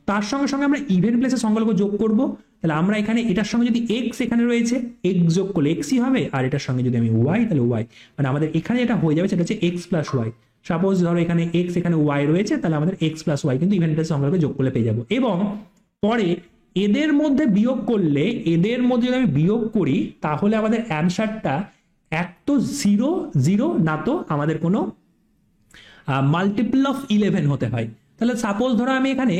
তার সঙ্গে সঙ্গে আমরা ইভেন প্লেসের সংখ্যাগুলোকে যোগ করব। তাহলে আমরা এখানে এটার সঙ্গে যদি x এখানে রয়েছে, x যোগ করলে xই হবে, আর এটার সঙ্গে যদি আমি y, তাহলে y, মানে আমাদের এখানে যেটা হয়ে যাবে সেটা হচ্ছে x প্লাস y। সাপোজ ধরো এখানে x, এখানে y রয়েছে, তাহলে আমাদের x প্লাস y কিন্তু ইভেন প্লেসের সংখ্যাগুলোকে যোগ করলে পেয়ে যাবো। এবং পরে এদের মধ্যে বিয়োগ করলে, এদের মধ্যে যদি আমি বিয়োগ করি তাহলে আমাদের অ্যান্সারটা এক তো 0 0, না তো আমাদের কোনো মাল্টিপল অফ 11 হতে হয়। তাহলে সাপোজ ধরো আমি এখানে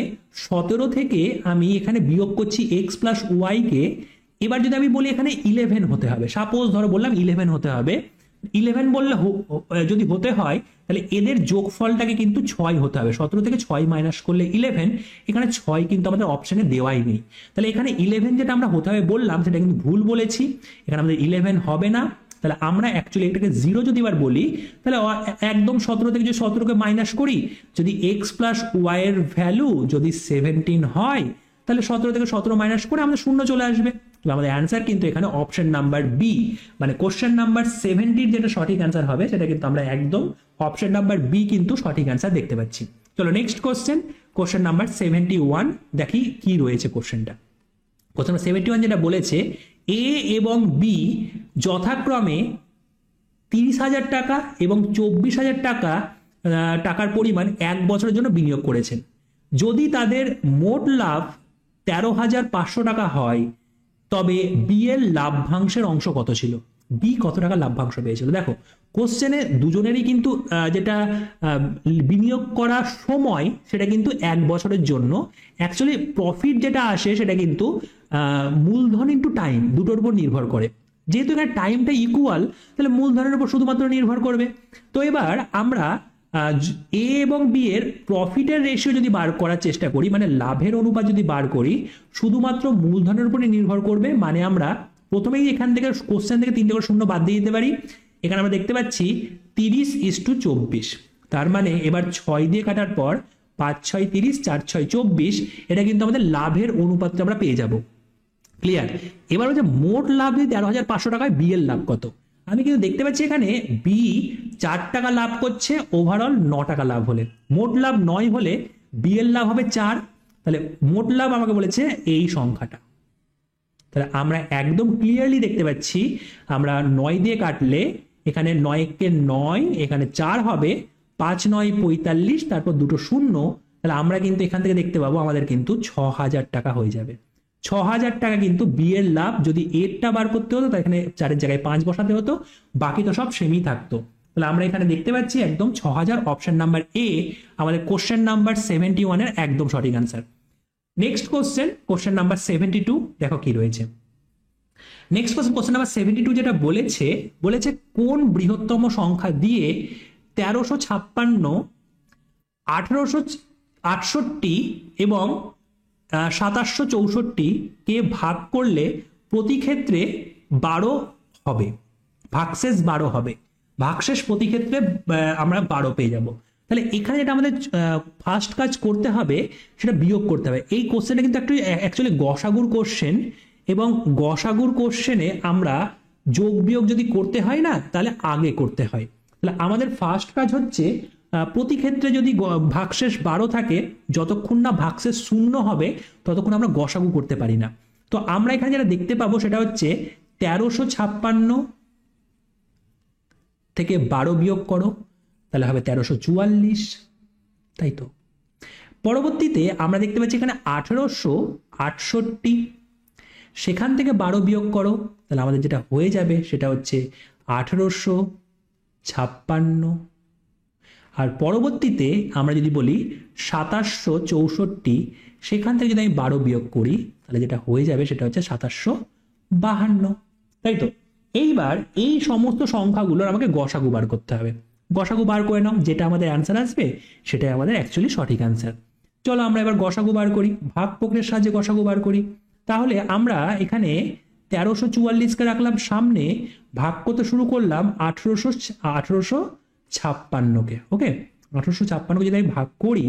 17 থেকে আমি এখানে বিয়োগ করছি x প্লাস ওয়াই কে, এবার যদি আমি বলি এখানে 11 হতে হবে, সাপোজ ধরো বললাম 11 হতে হবে, 11 বললে যদি হতে হয় তাহলে এদের যোগফলটাকে কিন্তু 6 হতে হবে। 17 থেকে 6 মাইনাস করলে 11, এখানে 6 কিন্তু আমাদের অপশনে দেওয়াই নেই। তাহলে এখানে 11 যেটা আমরা হতে হবে বললাম সেটা কিন্তু ভুল বলেছি, এখানে আমাদের 11 হবে না। তাহলে আমরা অ্যাকচুয়ালি এটাকে 0 যদি এবার বলি, তাহলে একদম 17 থেকে যদি 17কে মাইনাস করি, যদি x প্লাস ওয়াই এর ভ্যালু যদি 17 হয়, তাহলে 17 থেকে 17 মাইনাস করে আমাদের 0 চলে আসবে। তাহলে আমাদের অ্যান্সার কিন্তু এখানে অপশন নাম্বার বি, মানে কোশ্চেন নাম্বার 70 যেটা সঠিক অ্যান্সার হবে সেটা কিন্তু আমরা একদম অপশন নাম্বার বি কিন্তু সঠিক অ্যান্সার দেখতে পাচ্ছি। চলো নেক্সট কোশ্চেন নাম্বার 71, দেখি কি রয়েছে কোশ্চেনটা। কোশ্চেন নাম্বার 71 যেটা বলেছে, এ এবং বি যথাক্রমে 30,000 টাকা এবং 24,000 টাকার পরিমাণ 1 বছরের জন্য বিনিয়োগ করেছেন। যদি তাদের মোট লাভ 13,500 টাকা হয়, তবে বি এর লাভ্যাংশের অংশ কত ছিল? বি কত টাকা লাভ্যাংশ পেয়েছিল? দেখো কোশ্চেনে দুজনেরই কিন্তু যেটা বিনিয়োগ করার সময় সেটা কিন্তু 1 বছরের জন্য। অ্যাকচুয়ালি প্রফিট যেটা আসে সেটা কিন্তু মূলধন ইন্টু টাইম, দুটোর উপর নির্ভর করে। যেহেতু এখানে টাইমটা ইকুয়াল, তাহলে মূলধনের উপর শুধুমাত্র নির্ভর করবে। তো এবার আমরা এ এবং বি এর প্রফিটের রেশিও যদি বার করার চেষ্টা করি, মানে লাভের অনুপাত যদি বার করি, শুধুমাত্র মূলধনের উপরে নির্ভর করবে। মানে আমরা প্রথমেই এখান থেকে কোশ্চেন থেকে 3টে করে শূন্য বাদ দিয়ে দিতে পারি। এখানে আমরা দেখতে পাচ্ছি 30:24, তার মানে এবার 6 দিয়ে কাটার পর 5 6 30, 4 6 24, এটা কিন্তু আমাদের লাভের অনুপাতটা আমরা পেয়ে যাব। ক্লিয়ার? এবার হচ্ছে মোট লাভ যদি 13,500 টাকায় বি এর লাভ কত? আমি কিন্তু দেখতে পাচ্ছি এখানে বি 4 টাকা লাভ করছে, ওভারঅল 9 টাকা লাভ হলে, মোট লাভ 9 হলে বি এর লাভ হবে 4। তাহলে মোট লাভ আমাকে বলেছে এই সংখ্যাটা। তাহলে আমরা একদম ক্লিয়ারলি দেখতে পাচ্ছি, আমরা 9 দিয়ে কাটলে এখানে 9 কে 9, এখানে 4 হবে, 5 9 45, তারপর দুটো শূন্য, তাহলে আমরা কিন্তু এখান থেকে দেখতে পাবো আমাদের কিন্তু 6,000 টাকা হয়ে যাবে। 6,000 টাকা কিন্তু বি এর লাভ। যদি এরটা বার করতে হতো তাহলে এখানে 4 এর জায়গায় 5 বসাতে হতো, বাকি তো সব সেমই থাকতো। তাহলে আমরা এখানে দেখতে পাচ্ছি একদম 6,000, অপশন নাম্বার এ আমাদের কোশ্চেন নাম্বার 71 এর একদম সঠিক আনসার। নেক্সট কোশ্চেন নাম্বার 72, দেখো কি রয়েছে। নেক্সট কোশ্চেন নাম্বার 72 যেটা বলেছে কোন বৃহত্তম সংখ্যা দিয়ে 1356, 1868 এবং 2764 কে ভাগ করলে প্রতি ক্ষেত্রে 12 হবে, ভাগশেষ 12 হবে, ভাগশেষ প্রতি ক্ষেত্রে আমরা 12 পেয়ে যাব। তাহলে এখানে যেটা আমাদের ফার্স্ট কাজ করতে হবে সেটা বিয়োগ করতে হবে। এই কোশ্চেনটা কিন্তু একটু অ্যাকচুয়ালি গসাগুর কোশ্চেন, এবং গসাগুর কোশ্চেনে আমরা যোগ বিয়োগ যদি করতে হয় না তাহলে আগে করতে হয়। তাহলে আমাদের ফার্স্ট কাজ হচ্ছে প্রতি ক্ষেত্রে যদি ভাগশেষ 12 থাকে, যতক্ষণ না ভাগশেষ 0 হবে ততক্ষণ আমরা গসাগু করতে পারি না। তো আমরা এখানে যেটা দেখতে পাবো সেটা হচ্ছে 1356 থেকে 12 বিয়োগ করো, তাহলে হবে 1344, তাই তো। পরবর্তীতে আমরা দেখতে পাচ্ছি এখানে 1868, সেখান থেকে 12 বিয়োগ করো, তাহলে আমাদের যেটা হয়ে যাবে সেটা হচ্ছে 1856। আর পরবর্তীতে আমরা যদি বলি 2764, সেখান থেকে যদি আমি 12 বিয়োগ করি তাহলে যেটা হয়ে যাবে সেটা হচ্ছে 2752, তাই তো। এইবার এই সমস্ত সংখ্যাগুলোর আমাকে গসাগু বার করতে হবে। গসাগু বার করে নাও, যেটা আমাদের অ্যান্সার আসবে সেটাই আমাদের অ্যাকচুয়ালি সঠিক অ্যান্সার। চলো আমরা এবার গসাগু বার করি, ভাগ প্রক্রিয়ার সাহায্যে গসাগু বার করি। তাহলে আমরা এখানে 1344কে রাখলাম সামনে, ভাগ করতে শুরু করলাম 1856কে। ওকে, 1856কে যদি আমি ভাগ করি,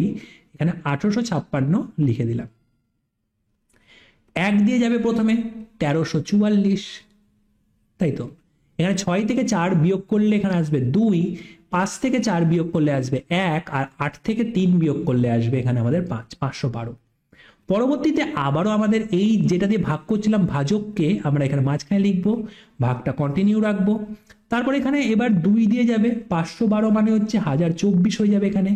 এখানে 1856 লিখে দিলাম। 1 দিয়ে যাবে প্রথমে 1344, তাই তো। এখানে 6 থেকে 4 বিয়োগ করলে এখানে আসবে 2, 5 থেকে 4 বিয়োগ করলে আসবে 1, আর 8 থেকে 3 বিয়োগ করলে আসবে এখানে আমাদের 5, 512। পরবর্তীতে আবারও আমাদের এই যেটা দিয়ে ভাগ করছিলাম ভাজককে আমরা এখানে মাঝখানে লিখবো, ভাগটা কন্টিনিউ রাখবো। তারপর এখানে এবার 2 দিয়ে যাবে, 512 মানে হচ্ছে 1024 হয়ে যাবে। এখানে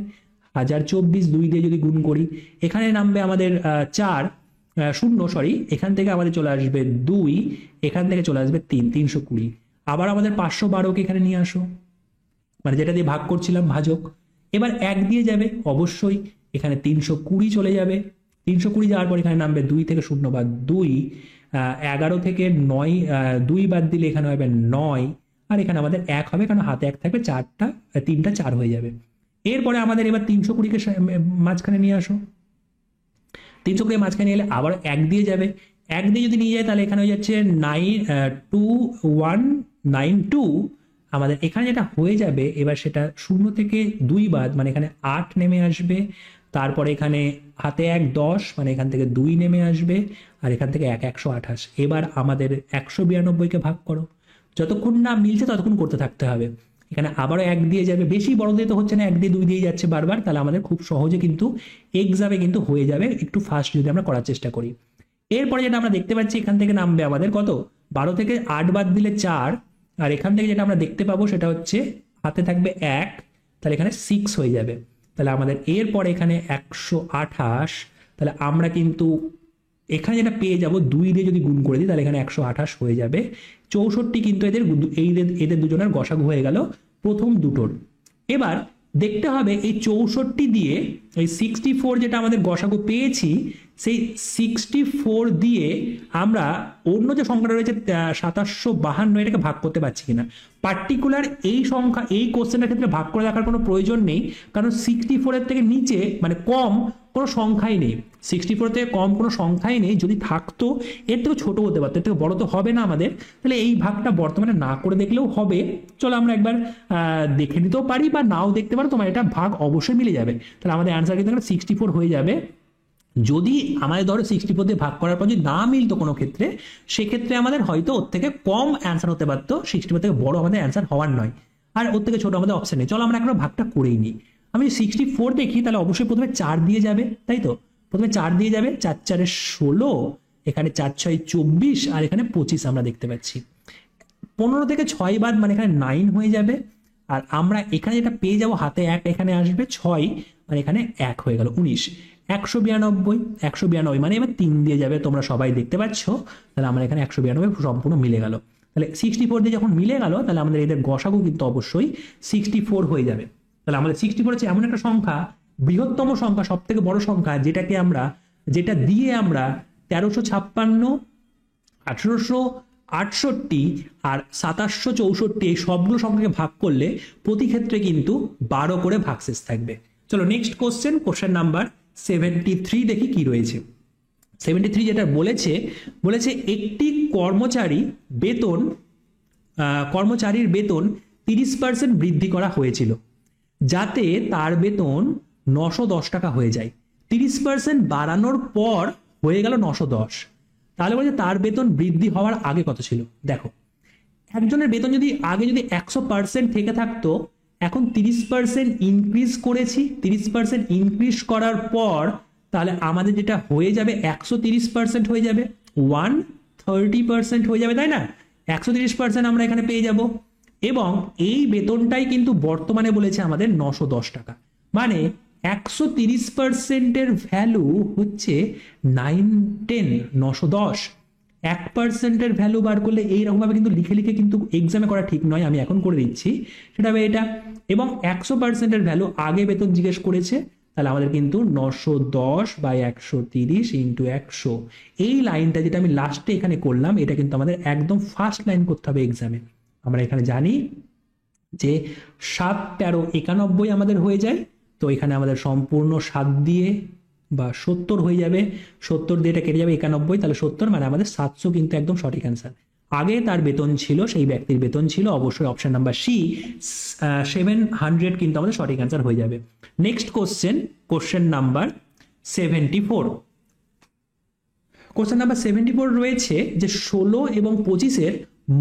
1024 2 দিয়ে যদি গুণ করি, এখানে নামবে আমাদের 4 শূন্য, সরি, এখান থেকে আমাদের চলে আসবে 2, এখান থেকে চলে আসবে 3, 320। আবার আমাদের 512কে এখানে নিয়ে আসো, মানে যেটা দিয়ে ভাগ করছিলাম ভাজক। এবার 1 দিয়ে যাবে অবশ্যই, এখানে 320 চলে যাবে। 320 যাওয়ার পর এখানে নামবে 2 থেকে 0 বাদ 2, 11 থেকে 9 2 বাদ দিলে এখানে হবে 9, আর এখানে আমাদের 1 হবে, কারণ হাতে 1 থাকবে, 3টা 4 হয়ে যাবে। এরপরে আমাদের এবার 320কে মাঝখানে নিয়ে আসো, 320 মাঝখানে নিয়ে এলে আবার 1 দিয়ে যাবে। 1 দিয়ে যদি নিয়ে যায় তাহলে এখানে হয়ে যাচ্ছে 92192। আমাদের এখানে যেটা হয়ে যাবে এবার সেটা 0 থেকে 2 বাদ, মানে এখানে 8 নেমে আসবে। তারপরে এখানে হাতে 1 10, মানে এখান থেকে 2 নেমে আসবে, আর এখান থেকে 1 128। এবার আমাদের 192কে ভাগ করো, যতক্ষণ না মিলছে ততক্ষণ করতে থাকতে হবে। এখানে আবারও 1 দিয়ে যাবে, বেশি বড় দিয়ে তো হচ্ছে না, 1 দিয়ে 2 দিয়ে যাচ্ছে বারবার, তাহলে আমাদের খুব সহজে কিন্তু এক্সামে কিন্তু হয়ে যাবে, একটু ফাস্ট যদি আমরা করার চেষ্টা করি। এরপরে যেটা আমরা দেখতে পাচ্ছি এখান থেকে নামবে আমাদের কত, 12 থেকে 8 বাদ দিলে 4, আর এখান থেকে যেটা আমরা দেখতে পাবো সেটা হচ্ছে হাতে থাকবে 1, তাহলে এখানে 6 হয়ে যাবে। তাহলে আমাদের এরপর এখানে 128, তাহলে আমরা কিন্তু এখানে যেটা পেয়ে যাব 2 দিয়ে যদি গুণ করে দিই তাহলে এখানে 128 হয়ে যাবে। 64 কিন্তু এদের দুজনের গসাগু হয়ে গেল প্রথম দুটোর। এবার দেখতে হবে এই 64 দিয়ে এই 64 যেটা আমাদের গসাগু পেয়েছি, সেই 64 দিয়ে আমরা অন্য যে সংখ্যাটা রয়েছে 2752 এটাকে ভাগ করতে পারছি কিনা। পার্টিকুলার এই সংখ্যা, এই কোশ্চেনের ক্ষেত্রে ভাগ করে রাখার কোনো প্রয়োজন নেই, কারণ 64 এর থেকে নিচে মানে কম কোনো সংখ্যাই নেই। 64 থেকে কম কোনো সংখ্যাই নেই, যদি থাকতো এর থেকে ছোট হতে পারতো, এর থেকে বড় তো হবে না আমাদের। তাহলে এই ভাগটা বর্তমানে না করে দেখলেও হবে। চলো আমরা একবার দেখে নিতেও পারি বা নাও দেখতে পারো, তোমার এটা ভাগ অবশ্যই মিলে যাবে। তাহলে আমাদের অ্যান্সার কিন্তু 64 হয়ে যাবে। যদি আমাদের ধরো 64 দিয়ে ভাগ করার পর যদি না মিলতো কোনো ক্ষেত্রে, সেক্ষেত্রে আমাদের হয়তো ওর থেকে কম অ্যান্সার হতে পারতো, 64 থেকে বড় আমাদের অ্যান্সার হওয়ার নয়, আর ওর থেকে ছোট আমাদের অপশন নেই। চলো আমরা একবার ভাগটা করেই নিই। আমি 64 দেখি তাহলে অবশ্যই প্রথমে 4 দিয়ে যাবে, তাই তো। প্রথমে 4 দিয়ে যাবে, 4 4 16, এখানে 4 6 24, আর এখানে 25 আমরা দেখতে পাচ্ছি। 15 থেকে 6 বাদ মানে এখানে 9 হয়ে যাবে, আর আমরা এখানে যেটা পেয়ে যাব হাতে 1 এখানে আসবে 6, মানে এখানে 1 হয়ে গেল 19। 192 মানে এবার 3 দিয়ে যাবে, তোমরা সবাই দেখতে পাচ্ছ। তাহলে আমরা এখানে 192 সম্পূর্ণ মিলে গেল। তাহলে 64 দিয়ে যখন মিলে গেল তাহলে আমাদের এদের গসাগু কিন্তু অবশ্যই 64 হয়ে যাবে। তাহলে আমাদের 64 হচ্ছে এমন একটা সংখ্যা, বৃহত্তম সংখ্যা, সব থেকে বড় সংখ্যা, যেটা দিয়ে আমরা 1356, 1868 আর 2764 এই সবগুলো সংখ্যাকে ভাগ করলে প্রতি ক্ষেত্রে কিন্তু 12 করে ভাগশেষ থাকবে। চলো নেক্সট কোশ্চেন নাম্বার 73 দেখি কি রয়েছে। 73 যেটা বলেছে একটি কর্মচারীর বেতন 30% বৃদ্ধি করা হয়েছিল, যাতে তার বেতন 910 টাকা হয়ে যায়। 30% বাড়ানোর পর হয়ে গেল 910। তাহলে বলছে তার বেতন বৃদ্ধি হওয়ার আগে কত ছিল। দেখো, একজনের বেতন যদি আগে 100% থেকে থাকতো, এখন 30% ইনক্রিজ করেছি, 30% ইনক্রিজ করার পর তাহলে আমাদের যেটা হয়ে যাবে 130% হয়ে যাবে, 130% হয়ে যাবে, তাই না? 130% আমরা এখানে পেয়ে যাব। এবং এই বেতনটাই কিন্তু বর্তমানে বলেছে আমাদের 910 টাকা, মানে 130%-এর ভ্যালু হচ্ছে 910। 1%-এর ভ্যালু বার করলে এইরকমভাবে কিন্তু লিখে কিন্তু এক্সামে করা ঠিক নয়, আমি এখন করে দিচ্ছি। সেটা হবে এটা। এবং 100%-এর ভ্যালু আগে বেতন জিজ্ঞেস করেছে, তাহলে আমাদের কিন্তু 910/130 ইন্টু 100, এই লাইনটা যেটা আমি লাস্টে এখানে করলাম, এটা কিন্তু আমাদের একদম ফার্স্ট লাইন করতে হবে এক্সামে। আমরা এখানে জানি যে 7 13 91 আমাদের হয়ে যায়, তো এখানে আমাদের সম্পূর্ণ 7 দিয়ে বা 70 হয়ে যাবে, 70 দিয়ে এটা কেটে যাবে 91, তাহলে 70 মানে আমাদের 700 কিন্তু একদম সঠিক অ্যান্সার। আগে তার বেতন ছিল, সেই ব্যক্তির বেতন ছিল অবশ্যই অপশন নাম্বার সি 700 কিন্তু আমাদের সঠিক অ্যান্সার হয়ে যাবে। Next question number 74। Question number 74 রয়েছে যে 16 এবং 25-এর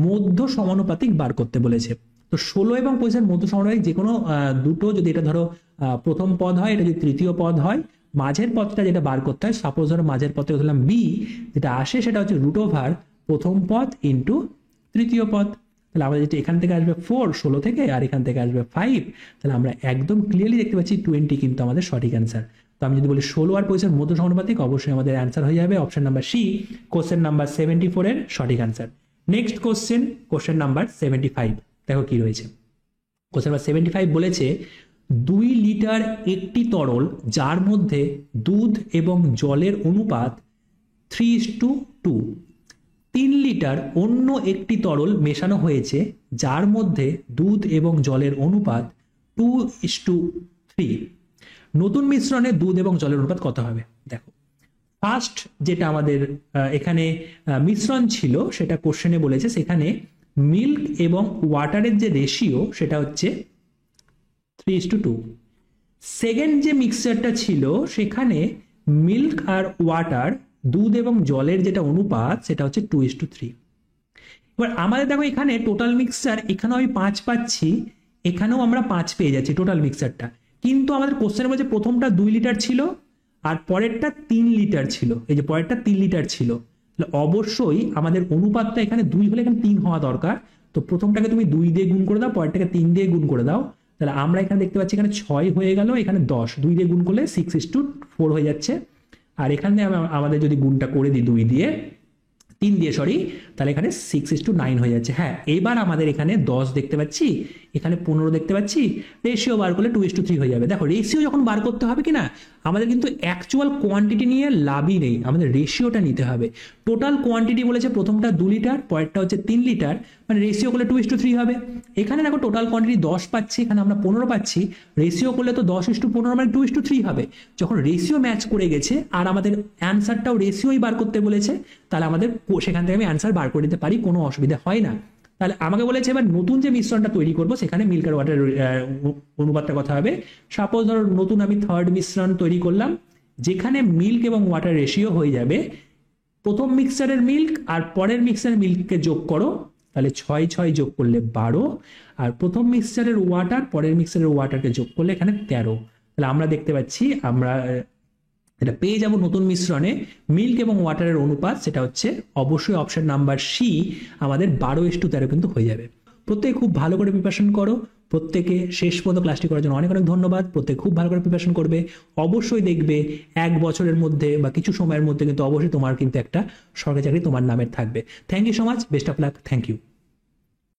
মধ্য সমানুপাতিক বার করতে বলেছে। তো 16 এবং 25-এর মধ্য সমানুপাতিক যে কোনো দুটো, যদি এটা ধরো প্রথম পদ হয়, এটা যদি তৃতীয় পদ হয়, মাঝের পদটা যেটা বার করতে হয়, সাপোজ ধরো মাঝের পদটা ধরলাম বি, যেটা আসে সেটা হচ্ছে √ প্রথম পদ ইন্টু তৃতীয় পদ। তাহলে আমাদের যেটা এখান থেকে আসবে 4 16 থেকে, আর এখান থেকে আসবে 5, তাহলে আমরা একদম ক্লিয়ারলি দেখতে পাচ্ছি 20 কিন্তু আমাদের সঠিক অ্যান্সার। তো আমি যদি বলি 16 আর 25-এর মধ্য সমানুপাতিক, অবশ্যই আমাদের অ্যান্সার হয়ে যাবে option number C, question number 74-এর সঠিক অ্যান্সার। Next question number 75। দেখো কি রয়েছে। কোশ্চেন নাম্বার 75 বলেছে 2 লিটার একটি তরল যার মধ্যে দুধ এবং জলের অনুপাত 3:2, 3 লিটার অন্য একটি তরল মেশানো হয়েছে যার মধ্যে দুধ এবং জলের অনুপাত 2:3। নতুন মিশ্রণে দুধ এবং জলের অনুপাত কত হবে? দেখো, ফার্স্ট যেটা আমাদের এখানে মিশ্রণ ছিল সেটা কোশ্চেনে বলেছে, সেখানে মিল্ক এবং ওয়াটারের যে রেশিও সেটা হচ্ছে 3:2। সেকেন্ড যে মিক্সচারটা ছিল সেখানে মিল্ক আর ওয়াটার, দুধ এবং জলের যেটা অনুপাত সেটা হচ্ছে 2:3। এবার আমাদের দেখো এখানে টোটাল মিক্সচার, এখানেও আমি 5 পাচ্ছি, এখানেও আমরা 5 পেয়ে যাচ্ছি টোটাল মিক্সচারটা, কিন্তু আমাদের কোশ্চেনে বলছে প্রথমটা 2 লিটার ছিল আর পরেরটা 3 লিটার ছিল। এই যে পরেরটা 3 লিটার ছিল, তাহলে অবশ্যই আমাদের অনুপাতটা এখানে 2 হলে এখানে 3 হওয়া দরকার। তো প্রথমটাকে তুমি 2 দিয়ে গুণ করে দাও, পরেরটাকে 3 দিয়ে গুণ করে দাও, তাহলে আমরা এখানে দেখতে পাচ্ছি এখানে 6 হয়ে গেল, এখানে 10, 2 দিয়ে গুণ করলে 6:4 হয়ে যাচ্ছে। আর এখানে আমাদের যদি গুণটা করে দিই 2 দিয়ে 3 দিয়ে তাহলে এখানে 6:9 হয়ে যাচ্ছে। হ্যাঁ, এবার আমাদের এখানে 10 দেখতে পাচ্ছি, এখানে 15 দেখতে পাচ্ছি, রেশিও বার করলে 2:3 হয়ে যাবে। দেখো, রেশিও যখন বার করতে হবে কিনা, আমাদের কিন্তু অ্যাকচুয়াল কোয়ান্টিটি নিয়ে লাভই নেই, আমাদের রেশিওটা নিতে হবে। টোটাল কোয়ান্টিটি বলেছে প্রথমটা 2 লিটার, পরেরটা হচ্ছে 3 লিটার, মানে রেশিও করলে 2:3 হবে। এখানে দেখো টোটাল কোয়ান্টিটি 10 পাচ্ছি, এখানে আমরা 15 পাচ্ছি, রেশিও করলে তো 10:15 মানে 2:3 হবে। যখন রেশিও ম্যাচ করে গেছে আর আমাদের অ্যান্সারটাও রেশিওই বার করতে বলেছে, তাহলে আমাদের সেখান থেকে আমি অ্যান্সার বার করে দিতে পারি, কোনো অসুবিধা হয় না। তাহলে আমাকে বলেছে এবার নতুন যে মিশ্রণটা তৈরি করব সেখানে মিল্ক আর ওয়াটার অনুপাতটা কথা হবে। সাপোজ ধরো নতুন আমি থার্ড মিশ্রণ তৈরি করলাম, যেখানে মিল্ক এবং ওয়াটার রেশিও হয়ে যাবে প্রথম মিক্সচারের মিল্ক আর পরের মিক্সচারের মিল্ককে যোগ করো, তাহলে 6 যোগ করলে 12, আর প্রথম মিক্সচারের ওয়াটার পরের মিক্সচারের ওয়াটারকে যোগ করলে এখানে 13। তাহলে আমরা দেখতে পাচ্ছি আমরা এটা পেয়ে যাব নতুন মিশ্রণে মিল্ক এবং ওয়াটারের অনুপাত, সেটা হচ্ছে অবশ্যই অপশন নাম্বার সি, আমাদের 12:13 কিন্তু হয়ে যাবে। প্রত্যেকে খুব ভালো করে প্রিপারেশন করো, প্রত্যেকে শেষ পর্যন্ত ক্লাসটি করার জন্য অনেক অনেক ধন্যবাদ। প্রত্যেকে খুব ভালো করে প্রিপারেশন করবে, অবশ্যই দেখবে 1 বছরের মধ্যে বা কিছু সময়ের মধ্যে কিন্তু অবশ্যই তোমার কিন্তু একটা সরকারি চাকরি তোমার নামের থাকবে। Thank you so much, best of luck, thank you.